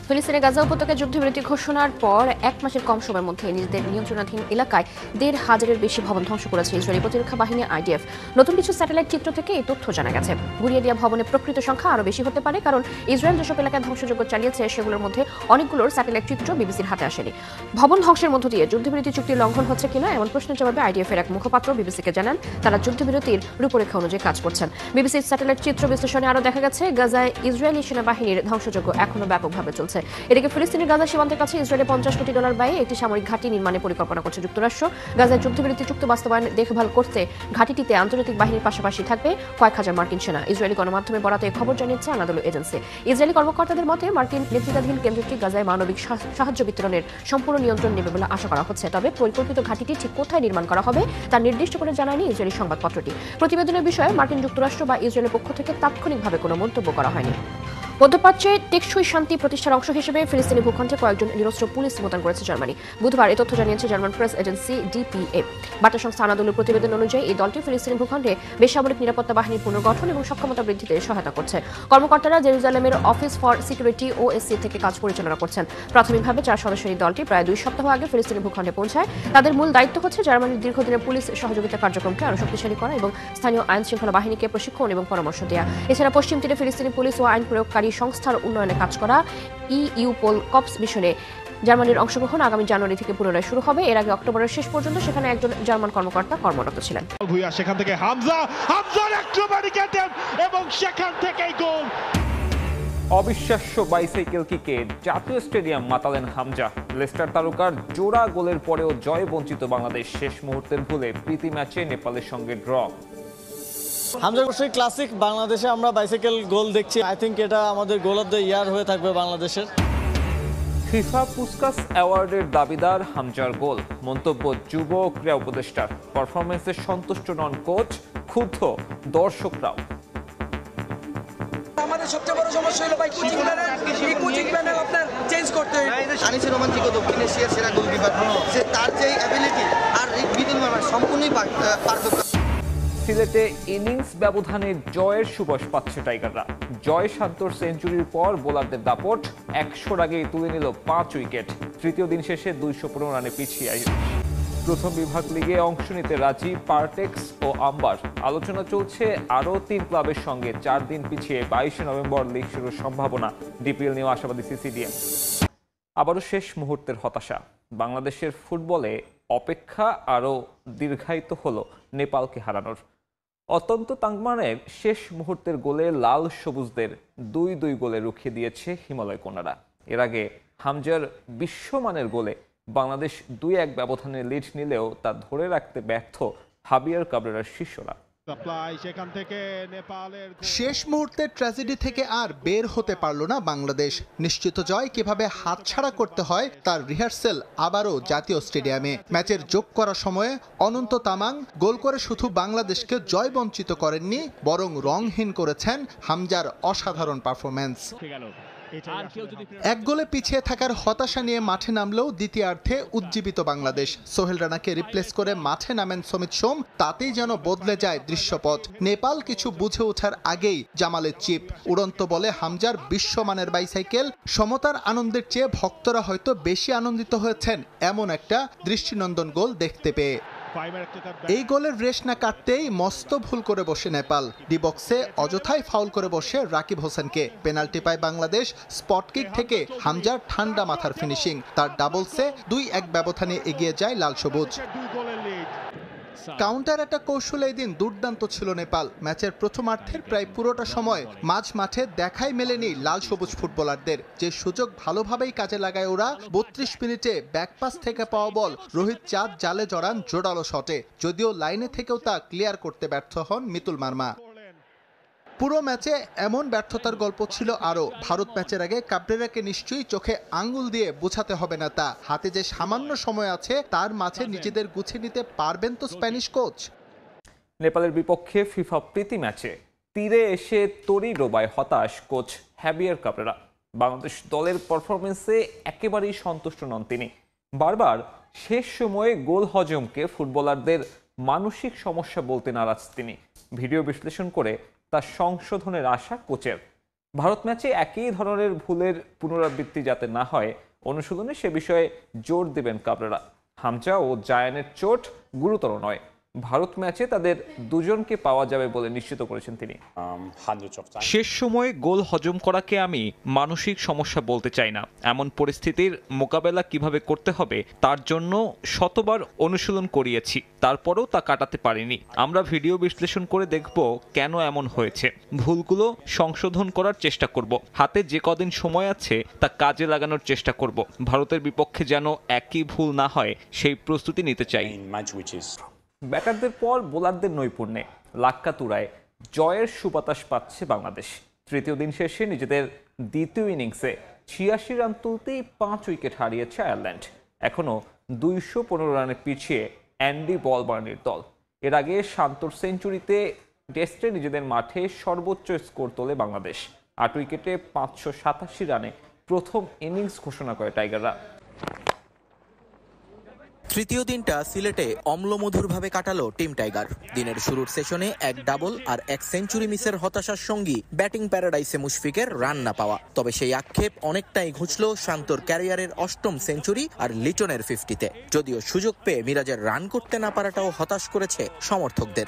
ফিলিস্তিনের গাজা উপত্যকায় যুদ্ধবিরতি ঘোষণার পর 1 মাসের কম সময়ের মধ্যে নিজেদের নিয়ন্ত্রণাধীন এলাকায় 1,500-এর বেশি ভবন ধ্বংস করেছে ইসরায়েলি প্রতিরক্ষা বাহিনী IDF। নতুন কিছু স্যাটেলাইট চিত্র থেকে এই তথ্য জানা গেছে। গুড়িয়ে দেওয়া ভবনের প্রকৃত সংখ্যা আরও বেশি হতে পারে, কারণ ইসরায়েল যেসব এলাকায় ধ্বংসযজ্ঞ চালিয়েছে সেগুলোর মধ্যে অনেকগুলোর স্যাটেলাইট চিত্র বিবিসির হাতে আসেনি। ভবন ধ্বংসের মধ্য দিয়ে যুদ্ধবিরতি চুক্তি লঙ্ঘন হচ্ছে কিনা এমন প্রশ্নের জবাবে IDF-এর এক মুখপাত্র বিবিসিকে জানান তারা যুদ্ধবিরতির রূপরেখা অনুযায়ী কাজ করছেন। বিবিসির স্যাটেলাইট চিত্র বিশ্লেষণে আরও দেখা গেছে গাজায় ইসরায়েলি সেনাবাহিনীর ধ্বংসযজ্ঞ এখনও ব্যাপকভাবে চলছে। এদিকে ফিলিস্তিনের গাজা সীমান্তের কাছে ইসরায়েলে $50 কোটি ব্যয়ে একটি সামরিক ঘাঁটি নির্মাণের পরিকল্পনা করছে যুক্তরাষ্ট্র। গাজায় যুদ্ধবিরতি চুক্তি বাস্তবায়ন দেখভাল করতে ঘাঁটিটিতে আন্তর্জাতিক বাহিনীর পাশাপাশি থাকবে কয়েক হাজার মার্কিন সেনা। ইসরায়েলি গণমাধ্যমে বরাতে খবর জানিয়েছে আনাদোলু এজেন্সি। ইসরায়েলি কর্মকর্তাদের মতে মার্কিন নেতৃত্বাধীন কেন্দ্রটি গাজায় মানবিক সাহায্য বিতরণের সম্পূর্ণ নিয়ন্ত্রণ নেবে বলে আশা করা হচ্ছে। তবে পরিকল্পিত ঘাঁটিটি ঠিক কোথায় নির্মাণ করা হবে তা নির্দিষ্ট করে জানায়নি ইসরায়েলি সংবাদপত্রটি। প্রতিবেদনের বিষয়ে মার্কিন যুক্তরাষ্ট্র বা ইসরায়েলের পক্ষ থেকে তাৎক্ষণিকভাবে কোনো মন্তব্য করা হয়নি। মধ্যপ্রাচ্যে টেকসই শান্তি প্রতিষ্ঠার অংশ হিসেবে ফিলিস্তিনি ভূখণ্ডে কয়েকজন নিরস্ত্র পুলিশ মোতায়েন করেছে জার্মানি। বুধবার এই তথ্য জানিয়েছে জার্মান প্রেস এজেন্সি DPA। বার্তা সংস্থা আনাদোলুর প্রতিবেদন অনুযায়ী এই দলটি ফিলিস্তিনি ভূখণ্ডে বেসামরিক নিরাপত্তা বাহিনীর পুনর্গঠন এবং সক্ষমতা বৃদ্ধিতে সহায়তা করছে। কর্মকর্তারা জেরুজালেমের অফিস ফর সিকিউরিটি OSC থেকে কাজ পরিচালনা করছেন। প্রাথমিকভাবে 4 সদস্যের এই দলটি প্রায় 2 সপ্তাহ আগে ফিলিস্তিনি ভূখণ্ডে পৌঁছায়। তাদের মূল দায়িত্ব হচ্ছে জার্মানির দীর্ঘদিনের পুলিশ সহযোগিতা কার্যক্রমকে আরও শক্তিশালী করা এবং স্থানীয় আইন শৃঙ্খলা বাহিনীকে প্রশিক্ষণ এবং পরামর্শ দেওয়া। এছাড়া পশ্চিম তীরে ফিলিস্তিনি পুলিশ ও আইন প্রয়োগকারী সংস্থার উন্নয়নে কাজ করা ইউপোল কপস মিশনে জার্মানির অংশগ্রহণ আগামী জানুয়ারি থেকে পুনরায় শুরু হবে। এর আগে অক্টোবরের শেষ পর্যন্ত সেখানে একজন জার্মান কর্মকর্তা কর্মরত ছিলেন। সেখান থেকে হামজার অ্যাক্রোব্যাটিক অ্যাটেম্প এবং সেখান থেকেই গোল। অবিশ্বাস্য বাইসাইকেল কিকে জাতীয় স্টেডিয়াম মাতালেন হামজা। লেস্টার তারকার জোড়া গোলের পরেও জয় বঞ্চিত বাংলাদেশ। শেষ মুহূর্তের ভুলে প্রীতি ম্যাচে নেপালের সঙ্গে ড্র। হামজা অবশ্যই ক্লাসিক। বাংলাদেশে আমরা বাইসাইকেল গোল দেখছি। আই থিঙ্ক এটা আমাদের গোল অফ দ্য ইয়ার হয়ে থাকবে বাংলাদেশের। ফিফা পুস্কাস অ্যাওয়ার্ডের দাবিদার হামজার গোল। মন্তব্য যুব ক্রীড়া উপদেষ্টার। পারফরমেন্সে সন্তুষ্ট নন কোচ, ক্ষুব্ধ দর্শকরাও। আমাদের সবচেয়ে বড় সমস্যা হলো ভাই কোচিং প্যানেল। এই কোচিং প্যানেল আপনার চেঞ্জ করতে হবে। আনিসের রোমান্টিক দক্ষিণ এশিয়ার সেরা গোলকিপার, সে তার যে অ্যাবিলিটি আর রিদিম সম্পূর্ণই পার্থক্য। সিলেটে ইনিংস ব্যবধানে জয়ের সুবাস পাচ্ছে টাইগাররা। জয় শান্তর সেঞ্চুরির পর বোলারদের দাপট 100 আগেই তুলে নিল 5 উইকেট। তৃতীয় দিন শেষে 215 রানে পিছিয়ে প্রথম বিভাগ লিগে অংশ নিতে রাজি পারটেক্স ও আম্বার। আলোচনা চলছে আরও 3 ক্লাবের সঙ্গে। 4 দিন পিছিয়ে 22 নভেম্বর লিগ শুরুর সম্ভাবনা। ডিপিএল নিয়েও আশাবাদী সিসিডিএম। আবারও শেষ মুহূর্তের হতাশা। বাংলাদেশের ফুটবলে অপেক্ষা আরও দীর্ঘায়িত হলো নেপালকে হারানোর। অত্যন্ত তাংমানের শেষ মুহূর্তের গোলে লাল সবুজদের 2-2 গোলে রুখিয়ে দিয়েছে হিমালয় কন্যারা। এর আগে হামজার বিশ্বমানের গোলে বাংলাদেশ 2-1 ব্যবধানে লিড নিলেও তা ধরে রাখতে ব্যর্থ হাবিয়ার কাবরেরার শিষ্যরা। শেষ মুহূর্তের ট্র্যাজেডি থেকে আর বের হতে পারল না বাংলাদেশ। নিশ্চিত জয় কিভাবে হাতছাড়া করতে হয় তার রিহার্সেল আবারও জাতীয় স্টেডিয়ামে। ম্যাচের যোগ করার সময়ে অনন্ত তামাং গোল করে শুধু বাংলাদেশকে জয় বঞ্চিত করেননি, বরং রংহীন করেছেন হামজার অসাধারণ পারফরম্যান্স। এক গোলে পিছিয়ে থাকার হতাশা নিয়ে মাঠে নামলেও দ্বিতীয়ার্ধে উজ্জীবিত বাংলাদেশ। সোহেল রানাকে রিপ্লেস করে মাঠে নামেন সমিত সোম। তাতেই যেন বদলে যায় দৃশ্যপট। নেপাল কিছু বুঝে ওঠার আগেই জামালের চিপ। উড়ন্ত বলে হামজার বিশ্বমানের বাইসাইকেল। সমতার আনন্দের চেয়ে ভক্তরা হয়তো বেশি আনন্দিত হয়েছেন এমন একটা দৃষ্টিনন্দন গোল দেখতে পেয়ে। এই গোলের রেশ না কাটতেই মস্ত ভুল করে বসে নেপাল। ডি বক্সে অযথাই ফাউল করে বসে রাকিব হোসেনকে। পেনাল্টি পায় বাংলাদেশ। স্পট কিক থেকে হামজার ঠান্ডা মাথার ফিনিশিং, তার ডাবলসে 2-1 ব্যবধানে এগিয়ে যায় লাল সবুজ। কাউন্টার একটা কৌশল এই দিন দুর্দান্ত ছিল নেপাল। ম্যাচের প্রথমার্ধের প্রায় পুরোটা সময় মাঝ মাঠে দেখাই মেলেনি লাল সবুজ ফুটবলারদের। যে সুযোগ ভালোভাবেই কাজে লাগায় ওরা। 32 মিনিটে ব্যাকপাস থেকে পাওয়া বল রোহিত চাঁদ জালে জড়ান জোরালো শটে, যদিও লাইনে থেকেও তা ক্লিয়ার করতে ব্যর্থ হন মিতুল মার্মা। পুরো ম্যাচে এমন ব্যর্থতার গল্প ছিল আরও। ভারত ম্যাচের আগে কাবরেরাকে নিশ্চয়ই চোখে আঙ্গুল দিয়ে বোঝাতে হবে না তা। হাতে যে সামান্য সময় আছে তার মাঝে নিজেদের গুছিয়ে নিতে পারবেন তো স্প্যানিশ কোচ। নেপালের বিপক্ষে ফিফা প্রীতি ম্যাচে তীরে এসে তরি ডোবায় হতাশ কোচ হ্যাভিয়ার কাবরেরা। বাংলাদেশ দলের পারফরমেন্সে একেবারেই সন্তুষ্ট নন তিনি। বারবার শেষ সময়ে গোল হজমকে ফুটবলারদের মানসিক সমস্যা বলতে নারাজ তিনি। ভিডিও বিশ্লেষণ করে তার সংশোধনের আশা কোচের। ভারত ম্যাচে একই ধরনের ভুলের পুনরাবৃত্তি যাতে না হয় অনুশীলনে সে বিষয়ে জোর দেবেন কাবরেরা। হামজা ও জায়ানের চোট গুরুতর নয়। ভারত ম্যাচে তাদের দুজনকে পাওয়া যাবে বলে নিশ্চিত করেছেন তিনি। শেষ সময়ে গোল হজম করাকে আমি মানসিক সমস্যা বলতে চাই না। এমন পরিস্থিতির মোকাবেলা কিভাবে করতে হবে তার জন্য শতবার অনুশীলন করিয়েছি, তারপরেও তা কাটাতে পারিনি। আমরা ভিডিও বিশ্লেষণ করে দেখব কেন এমন হয়েছে, ভুলগুলো সংশোধন করার চেষ্টা করব। হাতে যে কদিন সময় আছে তা কাজে লাগানোর চেষ্টা করব। ভারতের বিপক্ষে যেন একই ভুল না হয় সেই প্রস্তুতি নিতে চাই। ব্যাটারদের পর বোলারদের নৈপুণ্যে লাক্কাতুরায় জয়ের সুবাতাস পাচ্ছে বাংলাদেশ। তৃতীয় দিন শেষে নিজেদের দ্বিতীয় ইনিংসে 86 রান তুলতেই 5 উইকেট হারিয়েছে আয়ারল্যান্ড। এখনও 215 রানে পিছিয়ে অ্যান্ডি বলবার্নির দল। এর আগে শান্তর সেঞ্চুরিতে টেস্টে নিজেদের মাঠে সর্বোচ্চ স্কোর তোলে বাংলাদেশ। 8 উইকেটে 587 রানে প্রথম ইনিংস ঘোষণা করে টাইগাররা। তৃতীয় দিনটা সিলেটে অম্লমধুরভাবে কাটালো টিম টাইগার। দিনের শুরুর সেশনে এক ডাবল আর এক সেঞ্চুরি মিসের হতাশার সঙ্গী ব্যাটিং প্যারাডাইসে মুশফিকের রান না পাওয়া। তবে সেই আক্ষেপ অনেকটাই ঘুচল শান্তর ক্যারিয়ারের 8ম সেঞ্চুরি আর লিটনের 50-তে। যদিও সুযোগ পেয়ে মিরাজের রান করতে না পারাটাও হতাশ করেছে সমর্থকদের।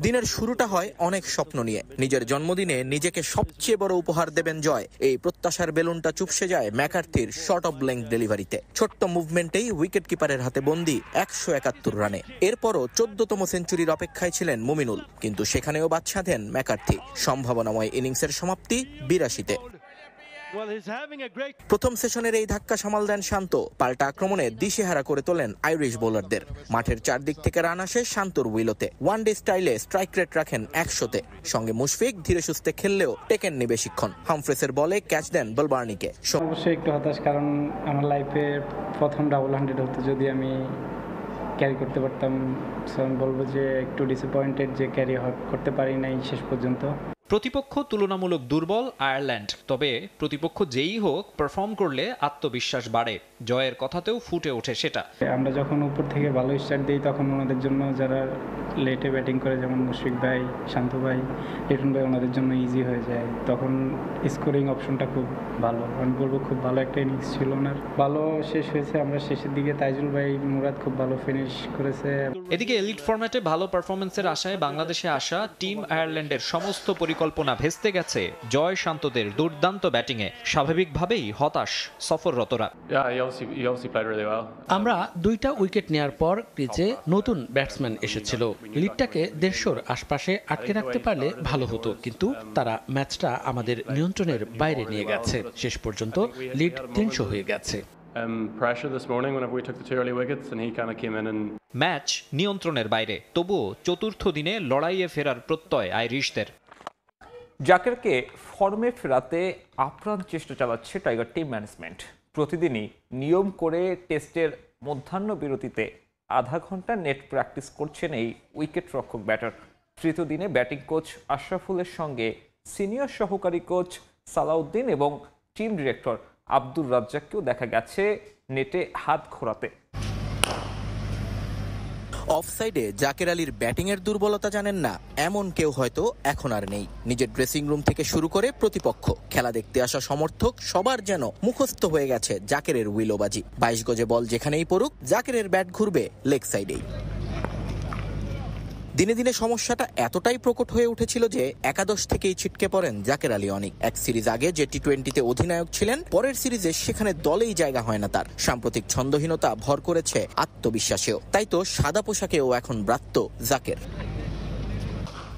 দিনের শুরুটা হয় অনেক স্বপ্ন নিয়ে। নিজের জন্মদিনে নিজেকে সবচেয়ে বড় উপহার দেবেন জয়, এই প্রত্যাশার বেলুনটা চুপসে যায় ম্যাকার্থির শর্ট অফ লেংথ ডেলিভারিতে। ছোট্ট মুভমেন্টেই উইকেট কিপারের হাতে বন্দি 171 রানে। এরপরও 14তম সেঞ্চুরির অপেক্ষায় ছিলেন মুমিনুল, কিন্তু সেখানেও বাদ সাধেন ম্যাকার্থি। সম্ভাবনাময় ইনিংসের সমাপ্তি 82-তে। প্রথম সেশনের এই ধাক্কা সামাল দেন শান্ত। পাল্টা আক্রমণে দিশেহারা করে তোলেন আইরিশ বোলারদের। মাঠের চারদিক থেকে রান আসে শান্তর উইলোতে। ওয়ানডে স্টাইলে স্ট্রাইক রেট রাখেন 100-তে। সঙ্গে মুশফিক ধীরে সুস্থে খেললেও টেকেননি বেশিক্ষণ। হামফ্রেসের বলে ক্যাচ দেন বলবার্নিকে। অবশ্যই একটু হতাশ, কারণ আমার লাইফে প্রথম ডাবল 100 হতো। যদি আমি ক্যারি করতে পারতাম, আমি বলবো যে একটু ডিসঅ্যাপয়েন্টেড যে ক্যারি করতে পারি নাই শেষ পর্যন্ত। প্রতিপক্ষ তুলনামূলক দুর্বল আয়ারল্যান্ড, তবে প্রতিপক্ষ যেই হোক পারফর্ম করলে আত্মবিশ্বাস বাড়ে। জয়ের কথাতেও ফুটে ওঠে সেটা। আমরা যখন উপর থেকে ভালো স্টার্ট দিই তখন ওনাদের জন্য, যারা লেটে ব্যাটিং করে যেমন মুশফিক ভাই, শান্ত ভাই, লিটন ভাই, ওনাদের জন্য ইজি হয়ে যায়। তখন স্কোরিং অপশনটা খুব ভালো, আমি বলবো খুব ভালো একটা ইনিংস ছিল ওনার। ভালো শেষ হয়েছে। আমরা শেষের দিকে তাইজুল ভাই, মুরাদ খুব ভালো ফিনিশ করেছে। এদিকে এলিট ফরম্যাটে ভালো পারফরমেন্সের আশায় বাংলাদেশে আসা টিম আয়ারল্যান্ডের সমস্ত পরিকল্পনা ভেস্তে গেছে জয় শান্তদের দুর্দান্ত ব্যাটিংয়ে। স্বাভাবিকভাবেই হতাশ সফররতরা। আমরা 2টা উইকেট নেয়ার পর ক্রিজে নতুন ব্যাটসম্যান এসেছিল। লিডটাকে 150-র আশপাশে আটকে রাখতে পারলে ভালো হতো, কিন্তু তারা ম্যাচটা আমাদের নিয়ন্ত্রণের বাইরে নিয়ে গেছে। শেষ পর্যন্ত লিড 300 হয়ে গেছে। ম্যাচ নিয়ন্ত্রণের বাইরে, তবুও চতুর্থ দিনে লড়াইয়ে ফেরার প্রত্যয় আইরিশদের। জাকেরকে ফর্মে ফেরাতে আপ্রাণ চেষ্টা চালাচ্ছে টাইগার টিম ম্যানেজমেন্ট। প্রতিদিনই নিয়ম করে টেস্টের মধ্যাহ্ন বিরতিতে আধা ঘন্টা নেট প্র্যাকটিস করছেন এই উইকেট রক্ষক ব্যাটার। তৃতীয় দিনে ব্যাটিং কোচ আশরাফুলের সঙ্গে সিনিয়র সহকারী কোচ সালাউদ্দিন এবং টিম ডিরেক্টর আব্দুর রাজ্জাককেও দেখা গেছে নেটে হাত ঘোরাতে। অফসাইডে জাকের আলীর ব্যাটিংয়ের দুর্বলতা জানেন না এমন কেউ হয়তো এখন আর নেই। নিজের ড্রেসিং রুম থেকে শুরু করে প্রতিপক্ষ, খেলা দেখতে আসা সমর্থক সবার যেন মুখস্থ হয়ে গেছে জাকেরের উইলোবাজি। 22 গজে বল যেখানেই পড়ুক জাকেরের ব্যাট ঘুরবে লেগ সাইডেই। দিনে দিনে সমস্যাটা এতটাই প্রকট হয়ে উঠেছিল যে একাদশ থেকেই ছিটকে পড়েন জাকের আলী অনিক। এক সিরিজ আগে যে টি-20তে অধিনায়ক ছিলেন, পরের সিরিজে সেখানে দলেই জায়গা হয় না তার। সাম্প্রতিক ছন্দহীনতা ভর করেছে আত্মবিশ্বাসেও, তাই তো সাদা পোশাকেও এখন ব্রাত্য জাকের।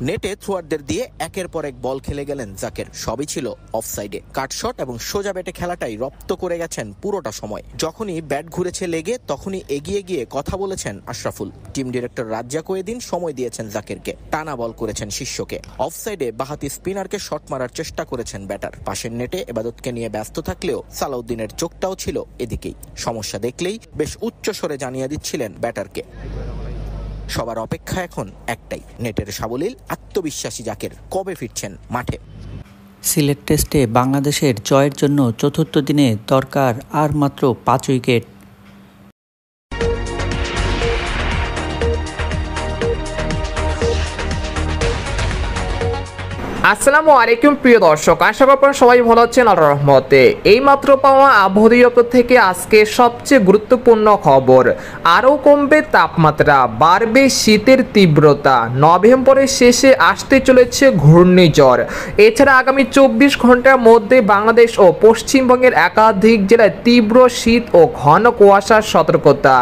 নেটে থ্রোয়ারদের দিয়ে একের পর এক বল খেলে গেলেন জাকের, সবই ছিল অফসাইডে। কাটশট এবং সোজা ব্যাটে খেলাটাই রপ্ত করে গেছেন পুরোটা সময়। যখনই ব্যাট ঘুরেছে লেগে তখনই এগিয়ে গিয়ে কথা বলেছেন আশরাফুল। টিম ডিরেক্টর রাজ্জাক ওয়েদিন সময় দিয়েছেন জাকেরকে, টানা বল করেছেন শিষ্যকে। অফসাইডে বাহাতি স্পিনারকে শট মারার চেষ্টা করেছেন ব্যাটার। পাশের নেটে এবাদতকে নিয়ে ব্যস্ত থাকলেও সালাউদ্দিনের চোখটাও ছিল এদিকেই। সমস্যা দেখলেই বেশ উচ্চ স্বরে জানিয়ে দিচ্ছিলেন ব্যাটারকে। সবার অপেক্ষা এখন একটাই, নেটের সাবলীল আত্মবিশ্বাসী জাকের কবে ফিরছেন মাঠে। সিলেট টেস্টে বাংলাদেশের জয়ের জন্য চতুর্থ দিনে দরকার আর মাত্র 5 উইকেট। আসসালামু আলাইকুম প্রিয় দর্শক, আশা করি আপনারা সবাই ভালো আছেন আল্লাহর রহমতে। এইমাত্র পাওয়া আবহাওয়া দপ্তর থেকে আজকে সবচেয়ে গুরুত্বপূর্ণ খবর, আরও কমবে তাপমাত্রা, বাড়বে শীতের তীব্রতা, নভেম্বরের শেষে আসতে চলেছে ঘূর্ণিঝড়। এছাড়া আগামী 24 ঘন্টার মধ্যে বাংলাদেশ ও পশ্চিমবঙ্গের একাধিক জেলায় তীব্র শীত ও ঘন কুয়াশার সতর্কতা,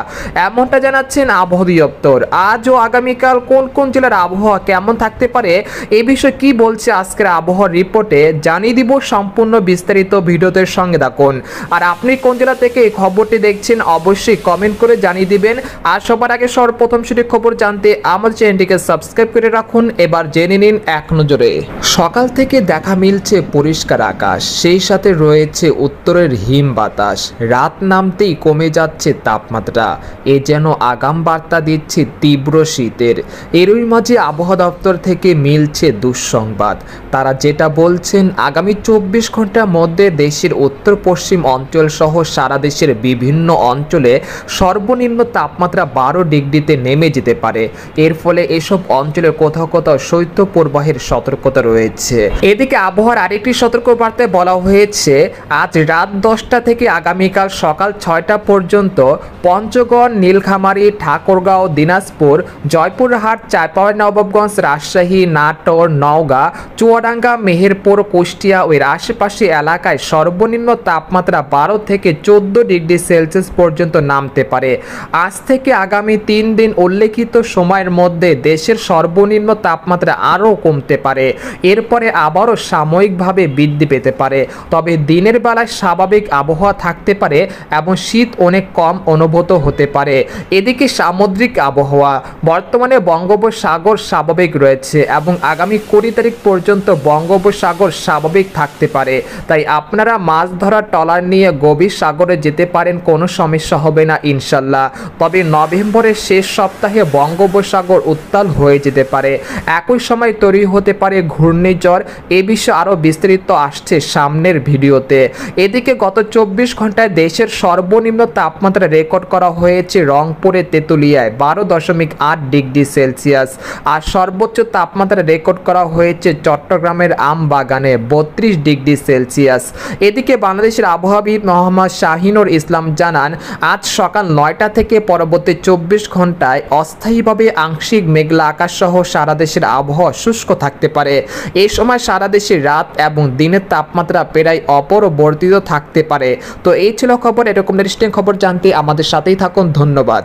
এমনটা জানাচ্ছেন আবহাওয়া দপ্তর। আজ ও আগামীকাল কোন কোন জেলার আবহাওয়া কেমন থাকতে পারে এ বিষয়ে কি বলছে আজকের আবহাওয়ার রিপোর্টে জানিয়ে দিব। সম্পূর্ণ বিস্তারিত ভিডিওতে সঙ্গে থাকুন। আর আপনি কোন জেলা থেকে এই খবরটি দেখছেন অবশ্যই কমেন্ট করে জানিয়ে দিবেন। আর সবার আগে সর্বপ্রথম সঠিক খবর জানতে আমাদের চ্যানেলটিকে সাবস্ক্রাইব করে রাখুন। এবার জেনে নিন এক নজরে। সকাল থেকে দেখা মিলছে পরিষ্কার আকাশ, সেই সাথে রয়েছে উত্তরের হিম বাতাস। রাত নামতেই কমে যাচ্ছে তাপমাত্রা, এ যেন আগাম বার্তা দিচ্ছে তীব্র শীতের। এরই মাঝে আবহাওয়া দপ্তর থেকে মিলছে দুঃসংবাদ। তারা যেটা বলছেন, আগামী 24 ঘন্টার মধ্যে দেশের উত্তর পশ্চিম অঞ্চল সহ সারা দেশের বিভিন্ন অঞ্চলে সর্বনিম্ন তাপমাত্রা 12 ডিগ্রিতে নেমে যেতে পারে। এর ফলে এসব অঞ্চলের কোথাও কোথাও শৈত্যপ্রবাহের সতর্কতা রয়েছে। এদিকে আবহাওয়ার আরেকটি সতর্কবার্তায় বলা হয়েছে, আজ রাত 10টা থেকে আগামীকাল সকাল 6টা পর্যন্ত পঞ্চগড়, নীলফামারী, ঠাকুরগাঁও, দিনাজপুর, জয়পুরহাট, চাঁপাইনবাবগঞ্জ, রাজশাহী, নাটোর, নওগাঁ, চুয়াডাঙ্গা, মেহেরপুর, কুষ্টিয়া ও এর আশেপাশে এলাকায় সর্বনিম্ন তাপমাত্রা 12 থেকে 14 ডিগ্রি সেলসিয়াস পর্যন্ত নামতে পারে। আজ থেকে আগামী 3 দিন উল্লেখিত সময়ের মধ্যে দেশের সর্বনিম্ন তাপমাত্রা আরও কমতে পারে। এরপরে আবারও সাময়িকভাবে বৃদ্ধি পেতে পারে, তবে দিনের বেলায় স্বাভাবিক আবহাওয়া থাকতে পারে এবং শীত অনেক কম অনুভূত হতে পারে। এদিকে সামুদ্রিক আবহাওয়া, বর্তমানে বঙ্গোপসাগর স্বাভাবিক রয়েছে এবং আগামী 20 তারিখ পর্যন্ত বঙ্গোপসাগর স্বাভাবিক থাকতে পারে। তাই আপনারা মাছ ধরার ট্রলার নিয়ে গভীর সাগরে যেতে পারেন, কোনো সমস্যা হবে না ইনশাল্লাহ। তবে নভেম্বরের শেষ সপ্তাহে বঙ্গোপসাগর উত্তাল হয়ে যেতে পারে, একই সময় তৈরি হতে পারে ঘূর্ণিঝড়। এ বিষয়ে আরও বিস্তারিত আসছে সামনের ভিডিওতে। এদিকে গত 24 ঘন্টায় দেশের সর্বনিম্ন তাপমাত্রা রেকর্ড করা হয়েছে রংপুরে তেঁতুলিয়ায় 12.8 ডিগ্রি সেলসিয়াস, আর সর্বোচ্চ তাপমাত্রা রেকর্ড করা হয়েছে চট্টগ্রামের আমবাগানে 32 ডিগ্রি সেলসিয়াস। এদিকে বাংলাদেশের আবহাওয়াবিদ মোহাম্মদ শাহিনুর ইসলাম জানান, আজ সকাল 9টা থেকে পরবর্তী 24 ঘন্টায় অস্থায়ীভাবে আংশিক মেঘলা আকাশ সহ সারা দেশের আবহাওয়া শুষ্ক থাকতে পারে। এই সময় সারা দেশে রাত এবং দিনের তাপমাত্রা প্রায় অপরিবর্তিত থাকতে পারে। তো এই ছিল খবর। এরকম লেটেস্ট খবর জানতে আমাদের সাথেই থাকুন। ধন্যবাদ।